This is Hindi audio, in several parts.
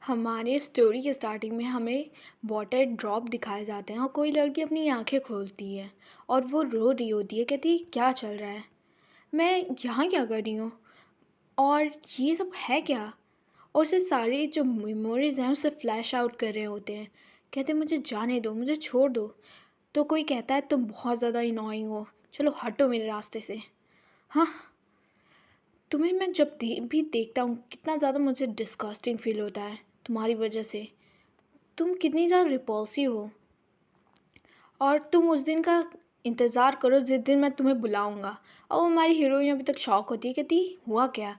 हमारे स्टोरी के स्टार्टिंग में हमें वाटर ड्रॉप दिखाए जाते हैं और कोई लड़की अपनी आंखें खोलती है और वो रो रही होती है, कहती है क्या चल रहा है, मैं यहाँ क्या कर रही हूँ और ये सब है क्या। और उसे सारी जो मेमोरीज हैं उसे फ्लैश आउट कर रहे होते हैं। कहते हैं मुझे जाने दो, मुझे छोड़ दो। तो कोई कहता है तुम बहुत ज़्यादा इनॉइंग हो, चलो हटो मेरे रास्ते से। हाँ, तुम्हें मैं जब भी देखता हूँ कितना ज़्यादा मुझे डिस्गस्टिंग फील होता है तुम्हारी वजह से। तुम कितनी ज़्यादा रिपल्सिव हो और तुम उस दिन का इंतज़ार करो जिस दिन मैं तुम्हें बुलाऊंगा। और वो हमारी हीरोइन अभी तक शॉक होती है, कहती हुआ क्या।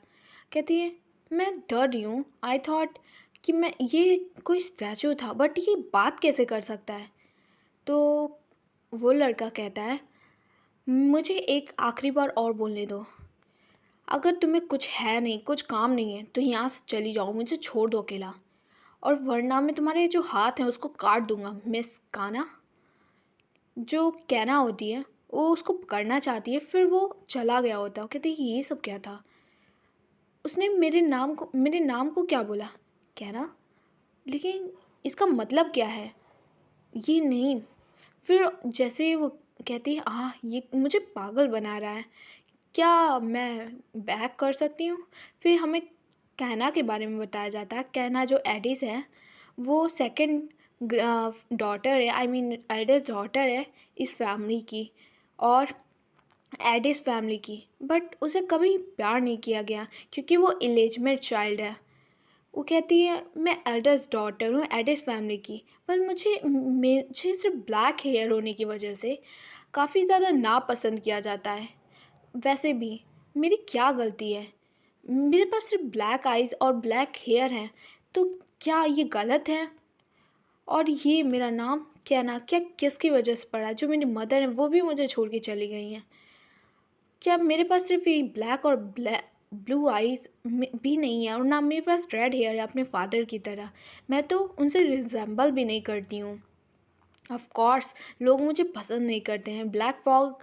कहती है मैं डर रही हूँ, आई थॉट कि मैं ये कोई स्टैचू था बट ये बात कैसे कर सकता है। तो वो लड़का कहता है मुझे एक आखिरी बार और बोलने दो, अगर तुम्हें कुछ है नहीं, कुछ काम नहीं है तो यहाँ से चली जाओ, मुझे छोड़ दो अकेला, और वरना मैं तुम्हारे जो हाथ हैं उसको काट दूंगा। मिस काना, जो कहना होती है, वो उसको पकड़ना चाहती है, फिर वो चला गया होता है। वो कहती है ये सब क्या था, उसने मेरे नाम को क्या बोला, कहना, लेकिन इसका मतलब क्या है, ये नहीं। फिर जैसे वो कहती है ये मुझे पागल बना रहा है, क्या मैं बैक कर सकती हूँ। फिर हमें कहना के बारे में बताया जाता है। कहना जो एडिस है वो सेकंड डॉटर है, आई मीन एल्डेस्ट डॉटर है इस फैमिली की और एडिस फैमिली की। बट उसे कभी प्यार नहीं किया गया क्योंकि वो इलेजिमेट चाइल्ड है। वो कहती है मैं एल्डेस्ट डॉटर हूँ एडिस फैमिली की, पर मुझे सिर्फ ब्लैक हेयर होने की वजह से काफ़ी ज़्यादा नापसंद किया जाता है। वैसे भी मेरी क्या गलती है, मेरे पास सिर्फ ब्लैक आइज़ और ब्लैक हेयर हैं, तो क्या ये गलत है। और ये मेरा नाम कहना क्या किसकी वजह से पड़ा, जो मेरी मदर है वो भी मुझे छोड़ के चली गई हैं। क्या मेरे पास सिर्फ ये ब्लैक और ब्लू आइज़ भी नहीं है और ना मेरे पास रेड हेयर है अपने फादर की तरह। मैं तो उनसे रिजेंबल भी नहीं करती हूँ। ऑफ कोर्स लोग मुझे पसंद नहीं करते हैं। ब्लैक फॉग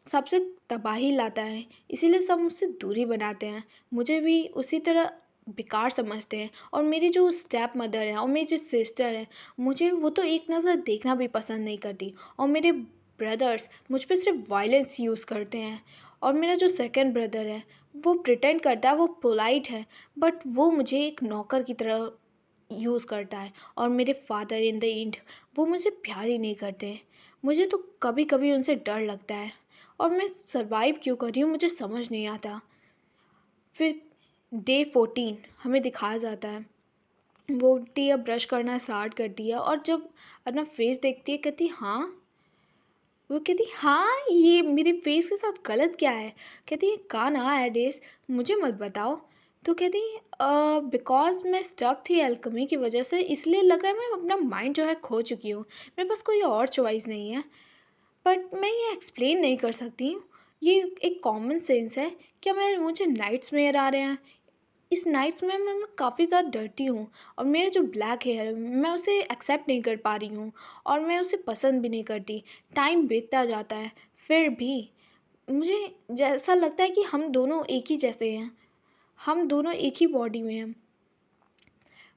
सबसे तबाही लाता है, इसीलिए सब मुझसे दूरी बनाते हैं। मुझे भी उसी तरह बेकार समझते हैं। और मेरी जो स्टेप मदर है और मेरी जो सिस्टर है, मुझे वो तो एक नज़र देखना भी पसंद नहीं करती। और मेरे ब्रदर्स मुझ पर सिर्फ वायलेंस यूज़ करते हैं। और मेरा जो सेकंड ब्रदर है वो प्रिटेंड करता है वो पोलाइट है, बट वो मुझे एक नौकर की तरह यूज़ करता है। और मेरे फादर इन द एंड वो मुझे प्यार ही नहीं करते। मुझे तो कभी कभी उनसे डर लगता है और मैं सर्वाइव क्यों कर रही हूँ मुझे समझ नहीं आता। फिर डे 14 हमें दिखाया जाता है, वो उठती है, ब्रश करना स्टार्ट करती है और जब अपना फेस देखती है कहती हाँ, वो कहती हाँ ये मेरे फेस के साथ गलत क्या है। कहती है काना एडिस, मुझे मत बताओ। तो कहती बिकॉज मैं स्टक थी एल्केमी की वजह से, इसलिए लग रहा है मैं अपना माइंड जो है खो चुकी हूँ, मेरे पास कोई और चॉइस नहीं है। बट मैं ये एक्सप्लेन नहीं कर सकती हूँ, ये एक कॉमन सेंस है। क्या मुझे नाइट्स मेयर आ रहे हैं, इस नाइट्स में मैं काफ़ी ज़्यादा डरती हूँ। और मेरा जो ब्लैक हेयर है मैं उसे एक्सेप्ट नहीं कर पा रही हूँ और मैं उसे पसंद भी नहीं करती। टाइम बीतता जाता है फिर भी मुझे जैसा लगता है कि हम दोनों एक ही जैसे हैं, हम दोनों एक ही बॉडी में हैं।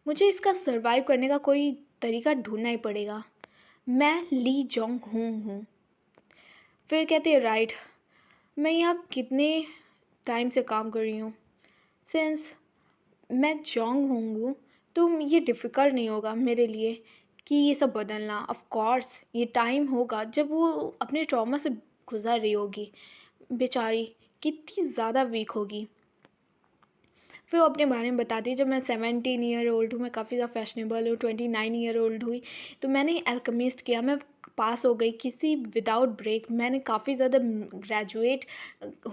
मुझे इसका सर्वाइव करने का कोई तरीका ढूंढना ही पड़ेगा। मैं ली जोंग हूँ। फिर कहते हैं राइट, मैं यहाँ कितने टाइम से काम कर रही हूँ, सिंस मैं जॉन्ग होंगू, तो ये डिफ़िकल्ट नहीं होगा मेरे लिए कि ये सब बदलना। ऑफ कोर्स ये टाइम होगा जब वो अपने ट्रॉमा से गुज़र रही होगी, बेचारी कितनी ज़्यादा वीक होगी। फिर वो अपने बारे में बताती है, जब मैं 17 ईयर ओल्ड हूँ, मैं काफ़ी ज़्यादा फैशनेबल हूँ, 29 ईयर ओल्ड हुई तो मैंने एल्केमिस्ट किया, मैं पास हो गई किसी विदाउट ब्रेक। मैंने काफ़ी ज़्यादा ग्रेजुएट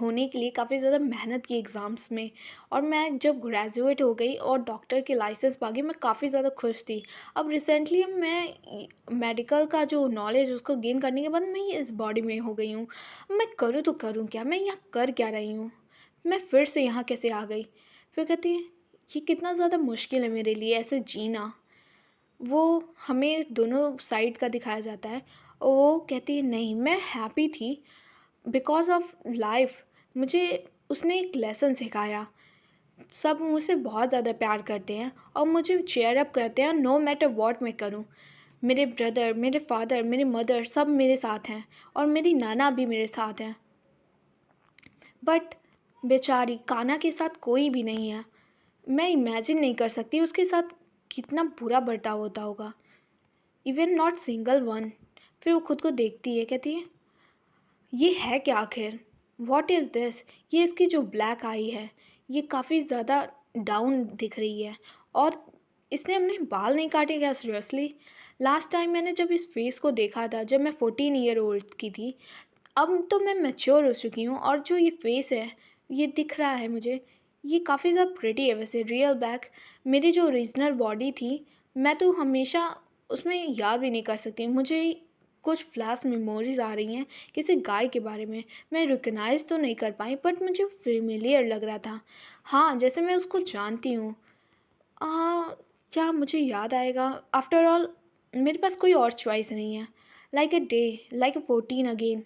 होने के लिए काफ़ी ज़्यादा मेहनत की एग्ज़ाम्स में, और मैं जब ग्रेजुएट हो गई और डॉक्टर की लाइसेंस पा गई मैं काफ़ी ज़्यादा खुश थी। अब रिसेंटली मैं मेडिकल का जो नॉलेज उसको गेन करने के बाद मैं इस बॉडी में हो गई हूँ। मैं करूँ तो करूँ क्या, मैं यहाँ कर क्या रही हूँ, मैं फिर से यहाँ कैसे आ गई। फिर कहती है ये कितना ज़्यादा मुश्किल है मेरे लिए ऐसे जीना। वो हमें दोनों साइड का दिखाया जाता है और वो कहती है नहीं मैं हैप्पी थी बिकॉज ऑफ लाइफ। मुझे उसने एक लेसन सिखाया सब मुझसे बहुत ज़्यादा प्यार करते हैं और मुझे चीयर अप करते हैं नो मैटर व्हाट मैं करूँ। मेरे ब्रदर, मेरे फादर, मेरी मदर सब मेरे साथ हैं और मेरी नाना भी मेरे साथ हैं। बट बेचारी कान्हा के साथ कोई भी नहीं है। मैं इमेजिन नहीं कर सकती उसके साथ कितना बुरा बर्ताव होता होगा। Even not single one. फिर वो खुद को देखती है, कहती है ये है क्या आखिर, वॉट इज़ दिस। ये इसकी जो ब्लैक आई है ये काफ़ी ज़्यादा डाउन दिख रही है। और इसने अपने बाल नहीं काटे क्या सीरियसली। लास्ट टाइम मैंने जब इस फेस को देखा था जब मैं 14 ईयर ओल्ड की थी। अब तो मैं मैच्योर हो चुकी हूँ और जो ये फेस है ये दिख रहा है मुझे, ये काफ़ी ज़्यादा प्रिटी है वैसे रियल बैक। मेरी जो ओरिजिनल बॉडी थी मैं तो हमेशा उसमें याद भी नहीं कर सकती। मुझे कुछ फ्लैश मेमोरीज आ रही हैं किसी गाय के बारे में। मैं रिकग्नाइज तो नहीं कर पाई बट मुझे फेमिलियर लग रहा था। हाँ, जैसे मैं उसको जानती हूँ। क्या मुझे याद आएगा। आफ्टर ऑल मेरे पास कोई और चॉइस नहीं है। Like a day, like a 14 again.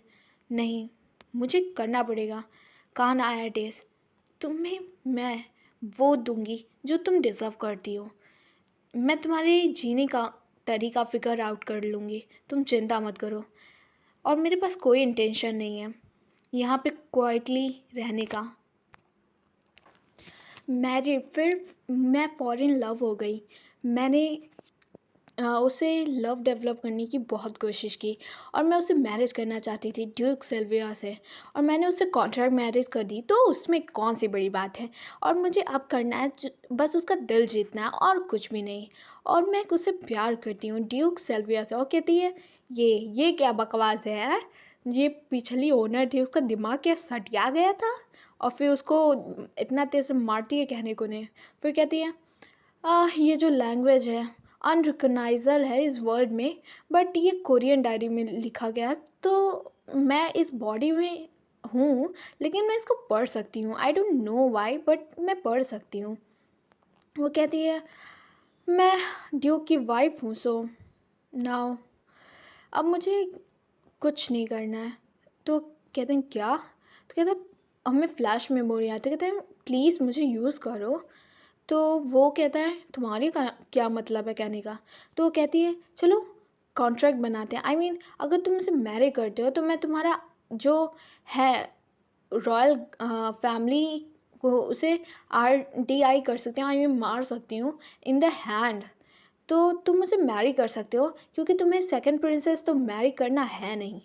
नहीं, मुझे करना पड़ेगा। कान आया डेज, तुम्हें मैं वो दूंगी जो तुम डिज़र्व करती हो। मैं तुम्हारे जीने का तरीका फिगर आउट कर लूँगी, तुम चिंता मत करो। और मेरे पास कोई इंटेंशन नहीं है यहाँ पे क्वाइटली रहने का। मैरिड, फिर मैं फॉरेन लव हो गई। मैंने उसे लव डेवलप करने की बहुत कोशिश की और मैं उससे मैरिज करना चाहती थी ड्यूक सिल्विया से। और मैंने उससे कॉन्ट्रैक्ट मैरिज कर दी तो उसमें कौन सी बड़ी बात है। और मुझे अब करना है बस उसका दिल जीतना है और कुछ भी नहीं। और मैं उससे प्यार करती हूँ ड्यूक सिल्विया से। और कहती है ये क्या बकवास है। ये पिछली ओनर थी, उसका दिमाग क्या सटिया गया था। और फिर उसको इतना तेज से मारती है कहने को नहीं। फिर कहती है ये जो लैंग्वेज है अनरिकग्नाइजल है इस वर्ल्ड में, बट ये कोरियन डायरी में लिखा गया है तो मैं इस बॉडी में हूँ लेकिन मैं इसको पढ़ सकती हूँ। I don't know why but मैं पढ़ सकती हूँ। वो कहती है मैं ड्यूक की वाइफ हूँ सो नाउ अब मुझे कुछ नहीं करना है। तो कहते हैं क्या। तो कहते हैं हमें फ्लैश मेमोरी आती है। कहते हैं प्लीज़ मुझे यूज़ करो। तो वो कहता है तुम्हारी का क्या मतलब है कहने का। तो वो कहती है चलो कॉन्ट्रैक्ट बनाते हैं। आई मीन अगर तुम मुझे मैरी करते हो तो मैं तुम्हारा जो है रॉयल फैमिली को उसे RDI कर सकती हूँ, आई मीन मार सकती हूँ इन द हैंड। तो तुम मुझे मैरी कर सकते हो क्योंकि तुम्हें सेकंड प्रिंसेस तो मैरी करना है नहीं।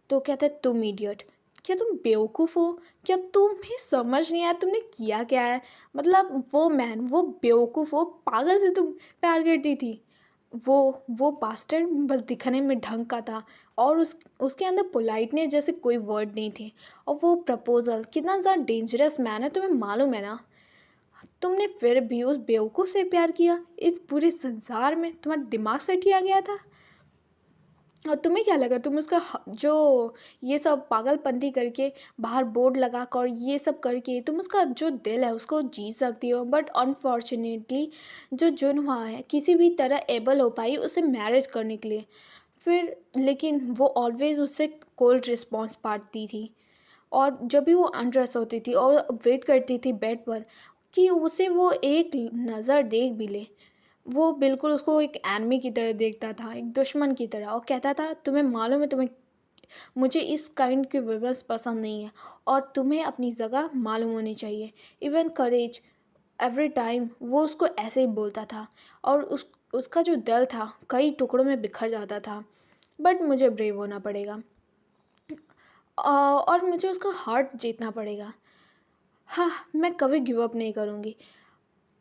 तो कहता है तुम इडियट, क्या तुम बेवकूफ़ हो। क्या तुम्हें समझ नहीं आया तुमने किया क्या है। मतलब वो मैन वो बेवकूफ़ वो पागल से तुम प्यार करती थी। वो बास्टर्ड बस दिखने में ढंग का था और उसके अंदर पोलाइटनेस जैसे कोई वर्ड नहीं थे। और वो प्रपोज़ल कितना ज़्यादा डेंजरस मैन है तुम्हें मालूम है ना। तुमने फिर भी उस बेवकूफ़ से प्यार किया। इस पूरे संसार में तुम्हारा दिमाग सटिया गया था। और तुम्हें क्या लगा तुम उसका जो ये सब पागलपंती करके बाहर बोर्ड लगा कर ये सब करके तुम उसका जो दिल है उसको जीत सकती हो। बट अनफॉर्चुनेटली जो जुनहुआ है किसी भी तरह एबल हो पाई उसे मैरिज करने के लिए। फिर लेकिन वो ऑलवेज़ उससे कोल्ड रिस्पॉन्स पाती थी। और जब भी वो अनड्रेस होती थी और वेट करती थी बेड पर कि उसे वो एक नज़र देख भी ले, वो बिल्कुल उसको एक एनिमी की तरह देखता था, एक दुश्मन की तरह। और कहता था तुम्हें मालूम है तुम्हें मुझे इस काइंड की विमेंस पसंद नहीं है और तुम्हें अपनी जगह मालूम होनी चाहिए। इवन करेज एवरी टाइम वो उसको ऐसे ही बोलता था। और उसका जो दिल था कई टुकड़ों में बिखर जाता था। बट मुझे ब्रेव होना पड़ेगा और मुझे उसका हार्ट जीतना पड़ेगा। हाँ, मैं कभी गिव अप नहीं करूँगी।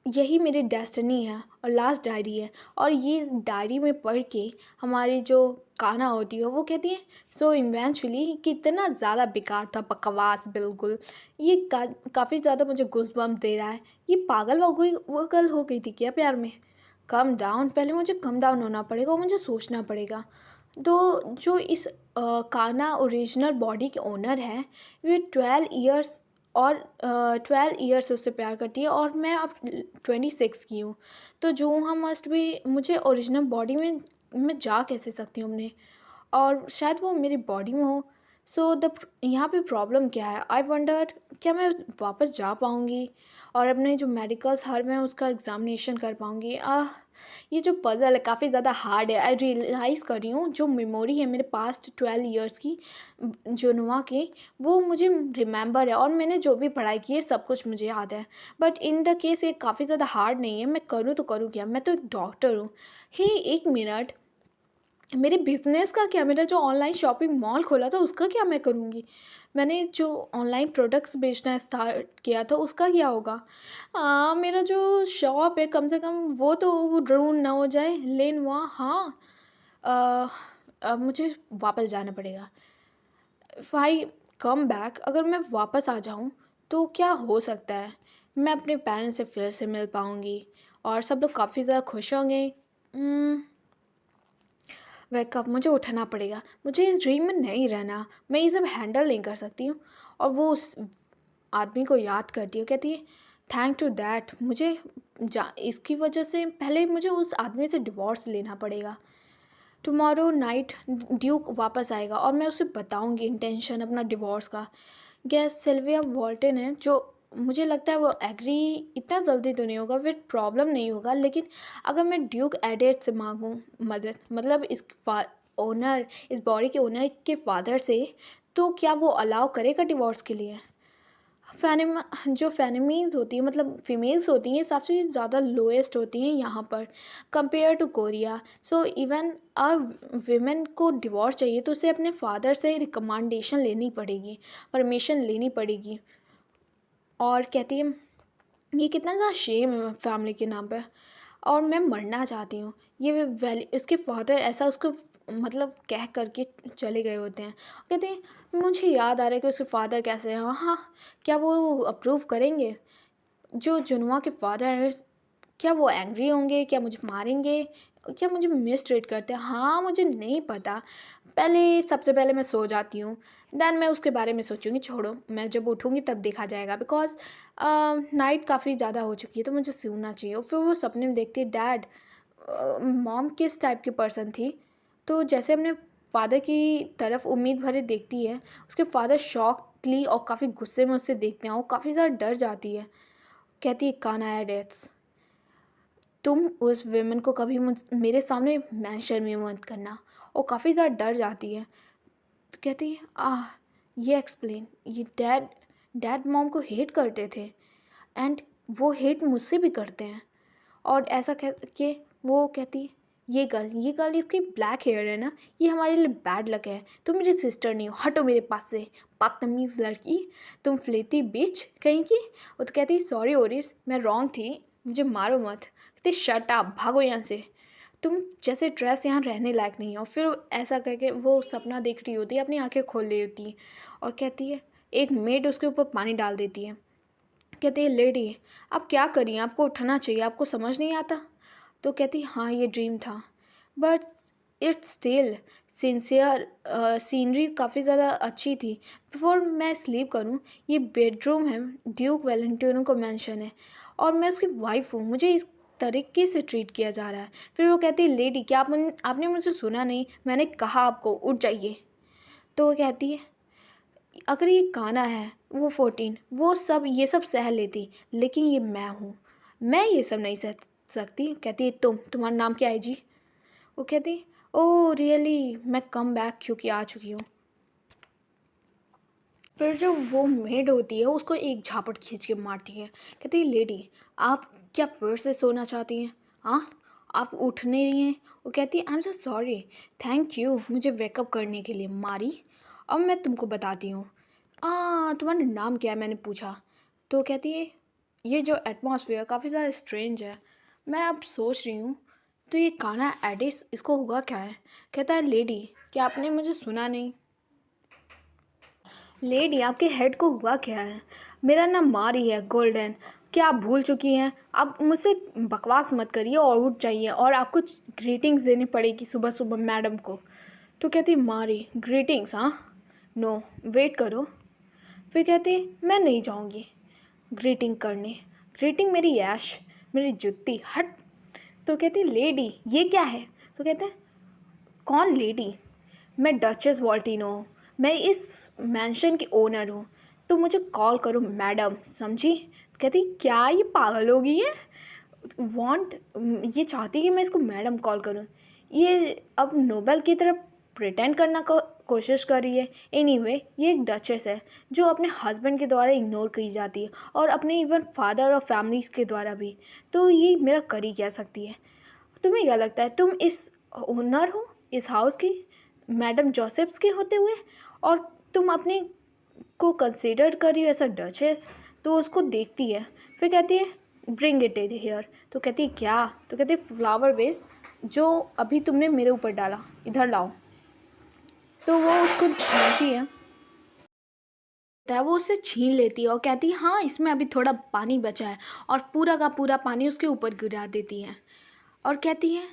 यही मेरी डेस्टिनी है और लास्ट डायरी है। और ये डायरी में पढ़ के हमारी जो कान्हा होती है वो कहती है सो इवेंचुअली कितना ज़्यादा बेकार था, बकवास बिल्कुल। ये काफ़ी ज़्यादा मुझे गूज़बम्प दे रहा है। ये पागल वगल हो गई थी क्या प्यार में। कम डाउन, पहले मुझे कम डाउन होना पड़ेगा और मुझे सोचना पड़ेगा। तो जो इस कान्हा ओरिजिनल बॉडी के ओनर है वे 12 ईयर्स और 12 ईयर्स से उससे प्यार करती है और मैं अब 26 की हूँ। तो जो हम मस्ट भी मुझे ओरिजिनल बॉडी में मैं जा कैसे सकती हूँ अपने। और शायद वो मेरी बॉडी में हो। सो यहाँ पे प्रॉब्लम क्या है, आई वंडर क्या मैं वापस जा पाऊँगी और अपने जो मेडिकल्स हर मैं उसका एग्ज़ामिनेशन कर पाऊँगी। ये जो पज़ल है काफ़ी ज़्यादा हार्ड है। आई रियलाइज़ कर रही हूँ जो मेमोरी है मेरे पास्ट 12 इयर्स की, जुनवा की, वो मुझे रिमेंबर है और मैंने जो भी पढ़ाई की है सब कुछ मुझे याद है। बट इन द केस ये काफ़ी ज़्यादा हार्ड नहीं है, मैं करूँ तो करूँ क्या? मैं तो एक डॉक्टर हूँ। हे 1 मिनट, मेरे बिज़नेस का क्या? मेरा जो ऑनलाइन शॉपिंग मॉल खोला था उसका क्या मैं करूँगी? मैंने जो ऑनलाइन प्रोडक्ट्स बेचना स्टार्ट किया था उसका क्या होगा? मेरा जो शॉप है कम से कम वो तो रुइन ना हो जाए, लेकिन वहाँ हाँ, अ, अब मुझे वापस जाना पड़ेगा। इफ़ आई कम बैक, अगर मैं वापस आ जाऊँ तो क्या हो सकता है? मैं अपने पेरेंट्स से फिर से मिल पाऊँगी और सब लोग काफ़ी ज़्यादा खुश होंगे। वेकअप, मुझे उठना पड़ेगा, मुझे इस ड्रीम में नहीं रहना, मैं ये सब हैंडल नहीं कर सकती हूँ। और वो उस आदमी को याद करती है, कहती है थैंक टू दैट मुझे जा इसकी वजह से पहले मुझे उस आदमी से डिवोर्स लेना पड़ेगा। टुमारो नाइट ड्यूक वापस आएगा और मैं उसे बताऊंगी इंटेंशन अपना डिवोर्स का। गैस सिल्विया वॉल्टन है जो, मुझे लगता है वो एग्री इतना जल्दी तो नहीं होगा, फिर प्रॉब्लम नहीं होगा, लेकिन अगर मैं ड्यूक एडेट से मांगूँ मदद, मतलब इस ओनर, इस बॉडी के ओनर के फादर से, तो क्या वो अलाउ करेगा डिवोर्स के लिए? फ़ेनेमा जो फ़ेनेमीज़ होती हैं, मतलब फ़ीमेल्स होती हैं, सबसे ज़्यादा लोएस्ट होती हैं यहाँ पर compare to Korea. So even a women को डिवोर्स चाहिए तो उसे अपने फादर से रिकमेंडेशन लेनी पड़ेगी, परमिशन लेनी पड़ेगी। और कहती है ये कितना ज़्यादा शेम है फैमिली के नाम पे, और मैं मरना चाहती हूँ। ये वैली उसके फादर ऐसा उसको मतलब कह कर के चले गए होते हैं। कहते हैं मुझे याद आ रहा है कि उसके फादर कैसे हैं। हाँ, हाँ, क्या वो अप्रूव करेंगे? जो जुनवा के फादर हैं, क्या वो एंग्री होंगे? क्या मुझे मारेंगे? क्या मुझे मिसट्रीट करते हैं? हाँ, मुझे नहीं पता। सबसे पहले मैं सो जाती हूँ, देन मैं उसके बारे में सोचूँगी, छोड़ो, मैं जब उठूँगी तब देखा जाएगा, बिकॉज़ नाइट काफ़ी ज़्यादा हो चुकी है तो मुझे सोना चाहिए। और फिर वो सपने में देखती है डैड, मॉम किस टाइप की पर्सन थी? तो जैसे अपने फादर की तरफ उम्मीद भरे देखती है, उसके फादर शॉक्डली और काफ़ी गुस्से में उसे देखते हैं, वो काफ़ी ज़्यादा डर जाती है। कहती है कानाया डेट्स, तुम उस विमेन को कभी मेरे सामने मेंशन भी मत करना। और काफ़ी ज़्यादा डर जाती है। तो कहती है ये एक्सप्लेन, ये डैड डैड मॉम को हेट करते थे एंड वो हेट मुझसे भी करते हैं। और ऐसा कह के वो कहती है ये गर्ल इसकी ब्लैक हेयर है ना, ये हमारे लिए बैड लक है, तुम मेरी सिस्टर नहीं हो, हटो मेरे पास से, बदतमीज़ लड़की, तुम फ्लेती बिच कहीं की। वो तो कहती सॉरी ओरिस, मैं रॉन्ग थी, मुझे मारो मत। कहती शट अप, भागो यहाँ से, तुम जैसे ड्रेस यहाँ रहने लायक नहीं हो। फिर ऐसा करके वो सपना देख रही होती है, अपनी आंखें खोल रही होती है और कहती है एक मेड उसके ऊपर पानी डाल देती है। कहती है लेडी आप क्या करिए, आपको उठना चाहिए, आपको समझ नहीं आता? तो कहती हाँ ये ड्रीम था, but it's still sincere, scenery काफ़ी ज़्यादा अच्छी थी। बिफोर मैं स्लीप करूँ, ये बेडरूम है, ड्यूक वेलेंटिनो को मेंशन है और मैं उसकी वाइफ हूँ, मुझे इस तरीके से ट्रीट किया जा रहा है। फिर वो कहती है लेडी क्या आपने मुझे सुना नहीं, मैंने कहा आपको उठ जाइए। तो वो कहती है अगर ये कान्हा है, वो 14, वो सब ये सब सह लेती, लेकिन ये मैं हूँ, मैं ये सब नहीं सह सकती। कहती है तुम्हारा नाम क्या है जी? वो कहती ओह रियली, मैं कम बैक क्योंकि आ चुकी हूँ। फिर जो वो मेड होती है उसको एक झापट खींच के मारती है। कहती है लेडी आप क्या फिर से सोना चाहती हैं? हाँ, आप उठ नहीं रही हैं? वो कहती है I am so sorry, thank you मुझे वेकअप करने के लिए मारी। अब मैं तुमको बताती हूँ, तुम्हारा नाम क्या है मैंने पूछा। तो कहती है ये जो एटमॉस्फेयर काफ़ी ज़्यादा स्ट्रेंज है, मैं अब सोच रही हूँ तो ये काना एडिस इसको हुआ क्या है? कहता है लेडी क्या आपने मुझे सुना नहीं? लेडी आपके हेड को हुआ क्या है? मेरा नाम मारी है गोल्डन, क्या आप भूल चुकी हैं? आप मुझसे बकवास मत करिए और उठ जाइए, और आपको ग्रीटिंग्स देनी पड़ेगी सुबह सुबह मैडम को। तो कहती मारी ग्रीटिंग्स? हाँ, नो, वेट करो। फिर कहती मैं नहीं जाऊँगी ग्रीटिंग करने, ग्रीटिंग मेरी ऐश, मेरी जुत्ती, हट। तो कहती लेडी ये क्या है? तो कहते हैं कौन लेडी? मैं डचेस वॉल्टिनो, मैं इस मैंशन की ओनर हूँ, तो मुझे कॉल करो मैडम, समझी? कहती क्या ये पागल हो गई है, वांट ये चाहती कि मैं इसको मैडम कॉल करूँ। ये अब नोबेल की तरफ प्रिटेंड करना कोशिश कर रही है। एनीवे ये एक डचेस है जो अपने हस्बैंड के द्वारा इग्नोर की जाती है और अपने इवन फादर और फैमिलीज के द्वारा भी। तो ये मेरा कर ही कह सकती है। तुम्हें क्या लगता है, तुम इस ओनर हो इस हाउस की, मैडम जोसेफ्स के होते हुए, और तुम अपने को कंसिडर कर रही हो एज अ डचेस? तो उसको देखती है, फिर कहती है ब्रिंग इट हियर। तो कहती है क्या? तो कहती है फ्लावर वेस्ट जो अभी तुमने मेरे ऊपर डाला, इधर लाओ। तो वो उसको छीनती है, वो उससे छीन लेती है और कहती है हाँ इसमें अभी थोड़ा पानी बचा है, और पूरा का पूरा पानी उसके ऊपर गिरा देती है और कहती है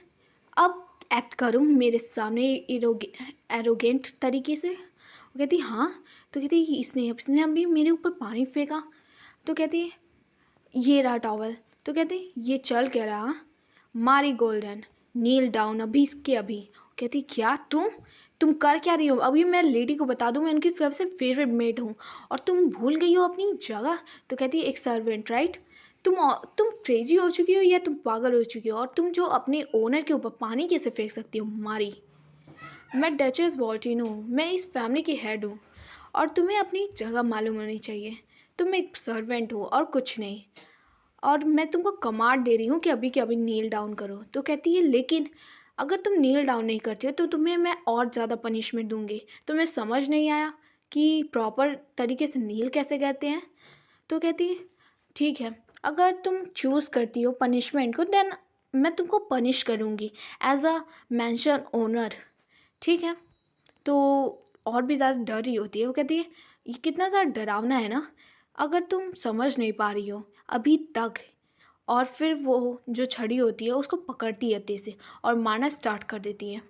अब एक्ट करूँ मेरे सामने एरोगेंट तरीके से। वो कहती है हाँ। तो कहती है इसने अभी मेरे ऊपर पानी फेंका। तो कहती है ये रहा टॉवल। तो कहती है ये चल क्या रहा? मारी गोल्डन, नील डाउन अभी इसके अभी। कहती क्या तुम कर क्या रही हो? अभी मैं लेडी को बता दूं मैं उनकी सबसे फेवरेट मेड हूँ और तुम भूल गई हो अपनी जगह। तो कहती है एक सर्वेंट, राइट? तुम क्रेजी हो चुकी हो या तुम पागल हो चुकी हो, और तुम जो अपने ओनर के ऊपर पानी कैसे फेंक सकती हो? मारी, मैं डचेस वॉल्टिन हूँ, मैं इस फैमिली की हेड हूँ और तुम्हें अपनी जगह मालूम होनी चाहिए। तुम एक सर्वेंट हो और कुछ नहीं, और मैं तुमको कमांड दे रही हूँ कि अभी के अभी नील डाउन करो। तो कहती है लेकिन अगर तुम नील डाउन नहीं करती हो तो तुम्हें मैं और ज़्यादा पनिशमेंट दूंगी। तुम्हें समझ नहीं आया कि प्रॉपर तरीके से नील कैसे कहते हैं? तो कहती है ठीक है, अगर तुम चूज़ करती हो पनिशमेंट को देन मैं तुमको पनिश करूँगी एज अ मैंशन ओनर, ठीक है? तो और भी ज़्यादा डर रही होती है। वो कहती है ये कितना ज़्यादा डरावना है ना, अगर तुम समझ नहीं पा रही हो अभी तक। और फिर वो जो छड़ी होती है उसको पकड़ती है तेज़ से और मारना स्टार्ट कर देती है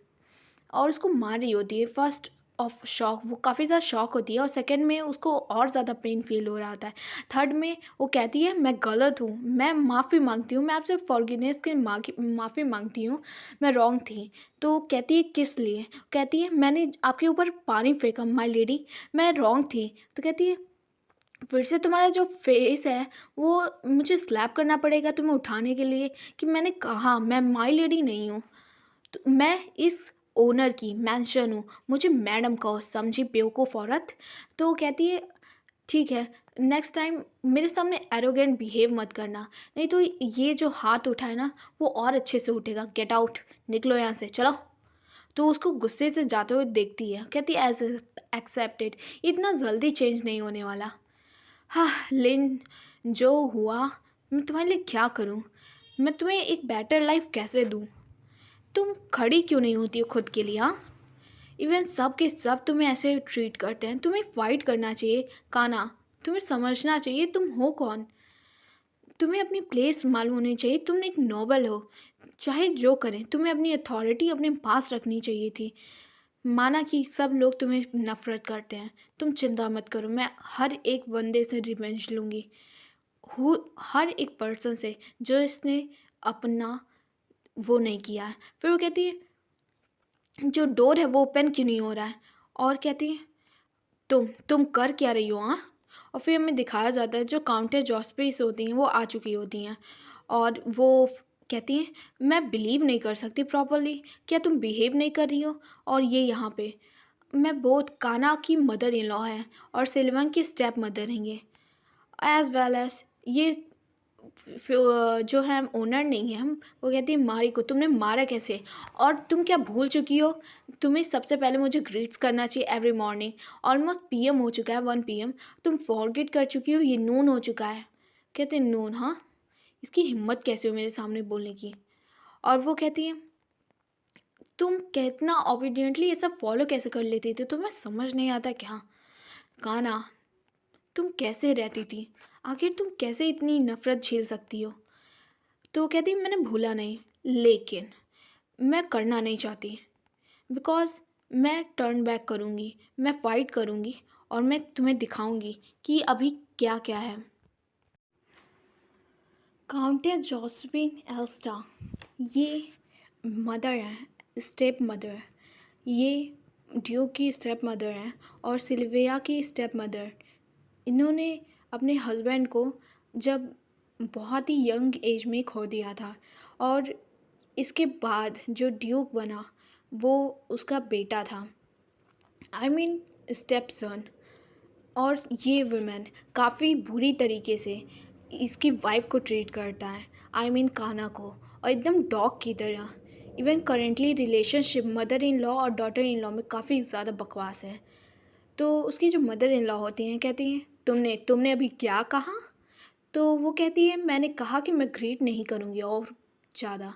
और उसको मार रही होती है। फर्स्ट ऑफ शॉक, वो काफ़ी ज़्यादा शॉक होती है, और सेकंड में उसको और ज़्यादा पेन फील हो रहा होता है। थर्ड में वो कहती है मैं गलत हूँ, मैं माफ़ी मांगती हूँ, मैं आपसे फॉरगिवनेस के माफ़ी मांगती हूँ, मैं रॉन्ग थी। तो कहती है किस लिए? कहती है मैंने आपके ऊपर पानी फेंका माय लेडी, मैं रॉन्ग थी। तो कहती है फिर से तुम्हारा जो फेस है वो मुझे स्लैप करना पड़ेगा तुम्हें उठाने के लिए कि मैंने कहा मैं माय लेडी नहीं हूँ, तो मैं इस ओनर की मैंशन हूँ, मुझे मैडम कहो, समझी बेवकूफ़ औरत। तो कहती है ठीक है, नेक्स्ट टाइम मेरे सामने एरोगेंट बिहेव मत करना, नहीं तो ये जो हाथ उठा है ना वो और अच्छे से उठेगा। गेट आउट, निकलो यहाँ से, चलो। तो उसको गुस्से से जाते हुए देखती है, कहती है एज एक्सेप्टेड, इतना जल्दी चेंज नहीं होने वाला। हाँ लिन, जो हुआ मैं तुम्हारे लिए क्या करूँ, मैं तुम्हें एक बेटर लाइफ कैसे दूँ? तुम खड़ी क्यों नहीं होती हो खुद के लिए? हाँ, इवन सब के सब तुम्हें ऐसे ट्रीट करते हैं, तुम्हें फाइट करना चाहिए काना, तुम्हें समझना चाहिए तुम हो कौन, तुम्हें अपनी प्लेस मालूम होनी चाहिए, तुम एक नोबल हो। चाहे जो करें तुम्हें अपनी अथॉरिटी अपने पास रखनी चाहिए थी। माना कि सब लोग तुम्हें नफ़रत करते हैं, तुम चिंता मत करो, मैं हर एक बंदे से रिवेंज लूँगी, हर एक पर्सन से जो इसने अपना वो नहीं किया है। फिर वो कहती है जो डोर है वो ओपन क्यों नहीं हो रहा है? और कहती है तुम कर क्या रही हो? हाँ। और फिर हमें दिखाया जाता है जो काउंटर जॉस्पेस होती हैं वो आ चुकी होती हैं, और वो कहती हैं मैं बिलीव नहीं कर सकती प्रॉपरली, क्या तुम बिहेव नहीं कर रही हो? और ये यहाँ पे मैं बहुत काना की मदर इन लॉ है और सिल्वन की स्टेप मदर हैं ये, एज वेल एज ये जो है ओनर नहीं है हम। वो कहती है मारी को तुमने मारा कैसे? और तुम क्या भूल चुकी हो, तुम्हें सबसे पहले मुझे ग्रीट्स करना चाहिए एवरी मॉर्निंग। ऑलमोस्ट पीएम हो चुका है, 1 PM, तुम फॉरगेट कर चुकी हो, ये नून हो चुका है। कहते हैं नून? हाँ, इसकी हिम्मत कैसे हो मेरे सामने बोलने की? और वो कहती है तुम कितना ओबीडियंटली ये सब फॉलो कैसे कर लेती थी, तुम्हें समझ नहीं आता क्या? काना, तुम कैसे रहती थी? आखिर तुम कैसे इतनी नफरत झेल सकती हो? तो कहती मैंने भूला नहीं, लेकिन मैं करना नहीं चाहती, बिकॉज़ मैं टर्न बैक करूँगी, मैं फ़ाइट करूँगी और मैं तुम्हें दिखाऊँगी कि अभी क्या क्या है। काउंटेस जोसेफिन एल्स्टा, ये मदर है, स्टेप मदर। ये ड्यूक की स्टेप मदर हैं और सिल्विया की स्टेप मदर। इन्होंने अपने हस्बैंड को जब बहुत ही यंग एज में खो दिया था, और इसके बाद जो ड्यूक बना वो उसका बेटा था, आई मीन स्टेप सन। और ये वुमेन काफ़ी बुरी तरीके से इसकी वाइफ को ट्रीट करता है, आई मीन काना को, और एकदम डॉग की तरह। Even currently relationship mother in law और डॉटर इन लॉ में काफ़ी ज़्यादा बकवास है। तो उसकी जो मदर इन लॉ होती हैं कहती हैं, तुमने तुमने अभी क्या कहा? तो वो कहती है, मैंने कहा कि मैं ग्रीट नहीं करूँगी और ज़्यादा।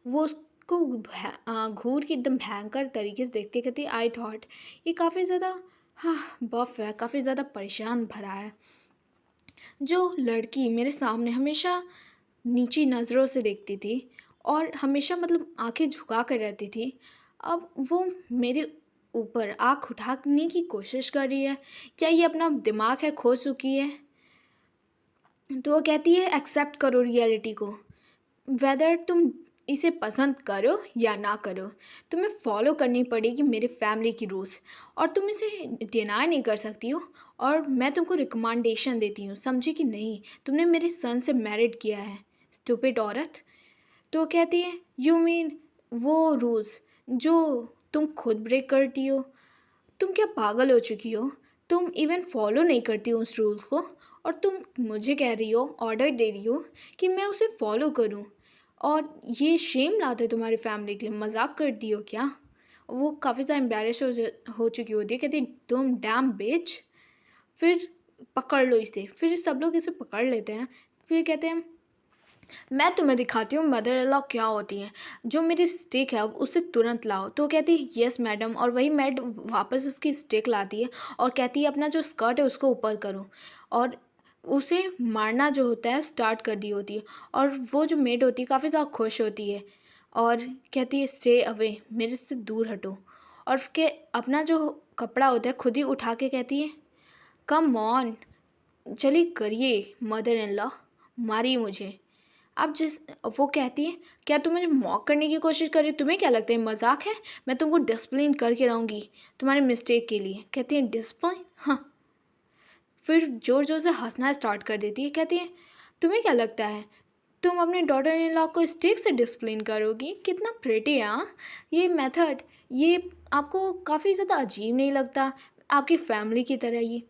वो उसको घूर के एकदम भयंकर तरीके से देखते कहती, आई थॉट ये काफ़ी ज़्यादा हाँ बफ है, काफ़ी ज़्यादा परेशान भरा है। जो लड़की मेरे सामने हमेशा नीची नज़रों से देखती थी और हमेशा मतलब आंखें झुका कर रहती थी, अब वो मेरे ऊपर आँख उठाने की कोशिश कर रही है। क्या ये अपना दिमाग है खो चुकी है? तो वो कहती है, एक्सेप्ट करो रियलिटी को, वेदर तुम इसे पसंद करो या ना करो, तुम्हें फॉलो करनी पड़ेगी मेरे फैमिली की रूल्स, और तुम इसे डिनाई नहीं कर सकती हो। और मैं तुमको रिकमेंडेशन देती हूँ, समझी कि नहीं? तुमने मेरे सन से मैरिड किया है, स्टूपिड औरत। तो कहती है, यू मीन वो रूल्स जो तुम खुद ब्रेक करती हो? तुम क्या पागल हो चुकी हो? तुम इवन फॉलो नहीं करती हो उस रूल्स को, और तुम मुझे कह रही हो, ऑर्डर दे रही हो कि मैं उसे फॉलो करूं। और ये शेम लाते तुम्हारी फैमिली के लिए, मजाक करती हो क्या? वो काफ़ी ज़्यादा एम्बेरस हो चुकी होती है, कहती तुम डैम बेच। फिर पकड़ लो इसे, फिर सब लोग इसे पकड़ लेते हैं। फिर कहते हैं, मैं तुम्हें दिखाती हूँ मदर इन लॉ क्या होती हैं, जो मेरी स्टिक है अब उसे तुरंत लाओ। तो कहती है, यस मैडम, और वही मैड वापस उसकी स्टिक लाती है और कहती है, अपना जो स्कर्ट है उसको ऊपर करो, और उसे मारना जो होता है स्टार्ट कर दी होती है। और वो जो मेड होती है काफ़ी ज़्यादा खुश होती है और कहती है, स्टे अवे, मेरे से दूर हटो। और के अपना जो कपड़ा होता है खुद ही उठा के कहती है, कम ऑन, चलिए करिए मदर इन लॉ, मारिए मुझे। अब वो कहती है, क्या तुम मुझे मॉक करने की कोशिश कर रही हो? तुम्हें क्या लगता है मजाक है? मैं तुमको डिसिप्लिन करके रहूँगी तुम्हारे मिस्टेक के लिए। कहती है, डिसिप्लिन? हाँ। फिर ज़ोर ज़ोर से हंसना स्टार्ट कर देती है, कहती है, तुम्हें क्या लगता है तुम अपने डॉटर इन लॉ को स्टिक से डिसिप्लिन करोगी? कितना प्रेटी है हाँ ये मेथड। ये आपको काफ़ी ज़्यादा अजीब नहीं लगता? आपकी फैमिली की तरह ही।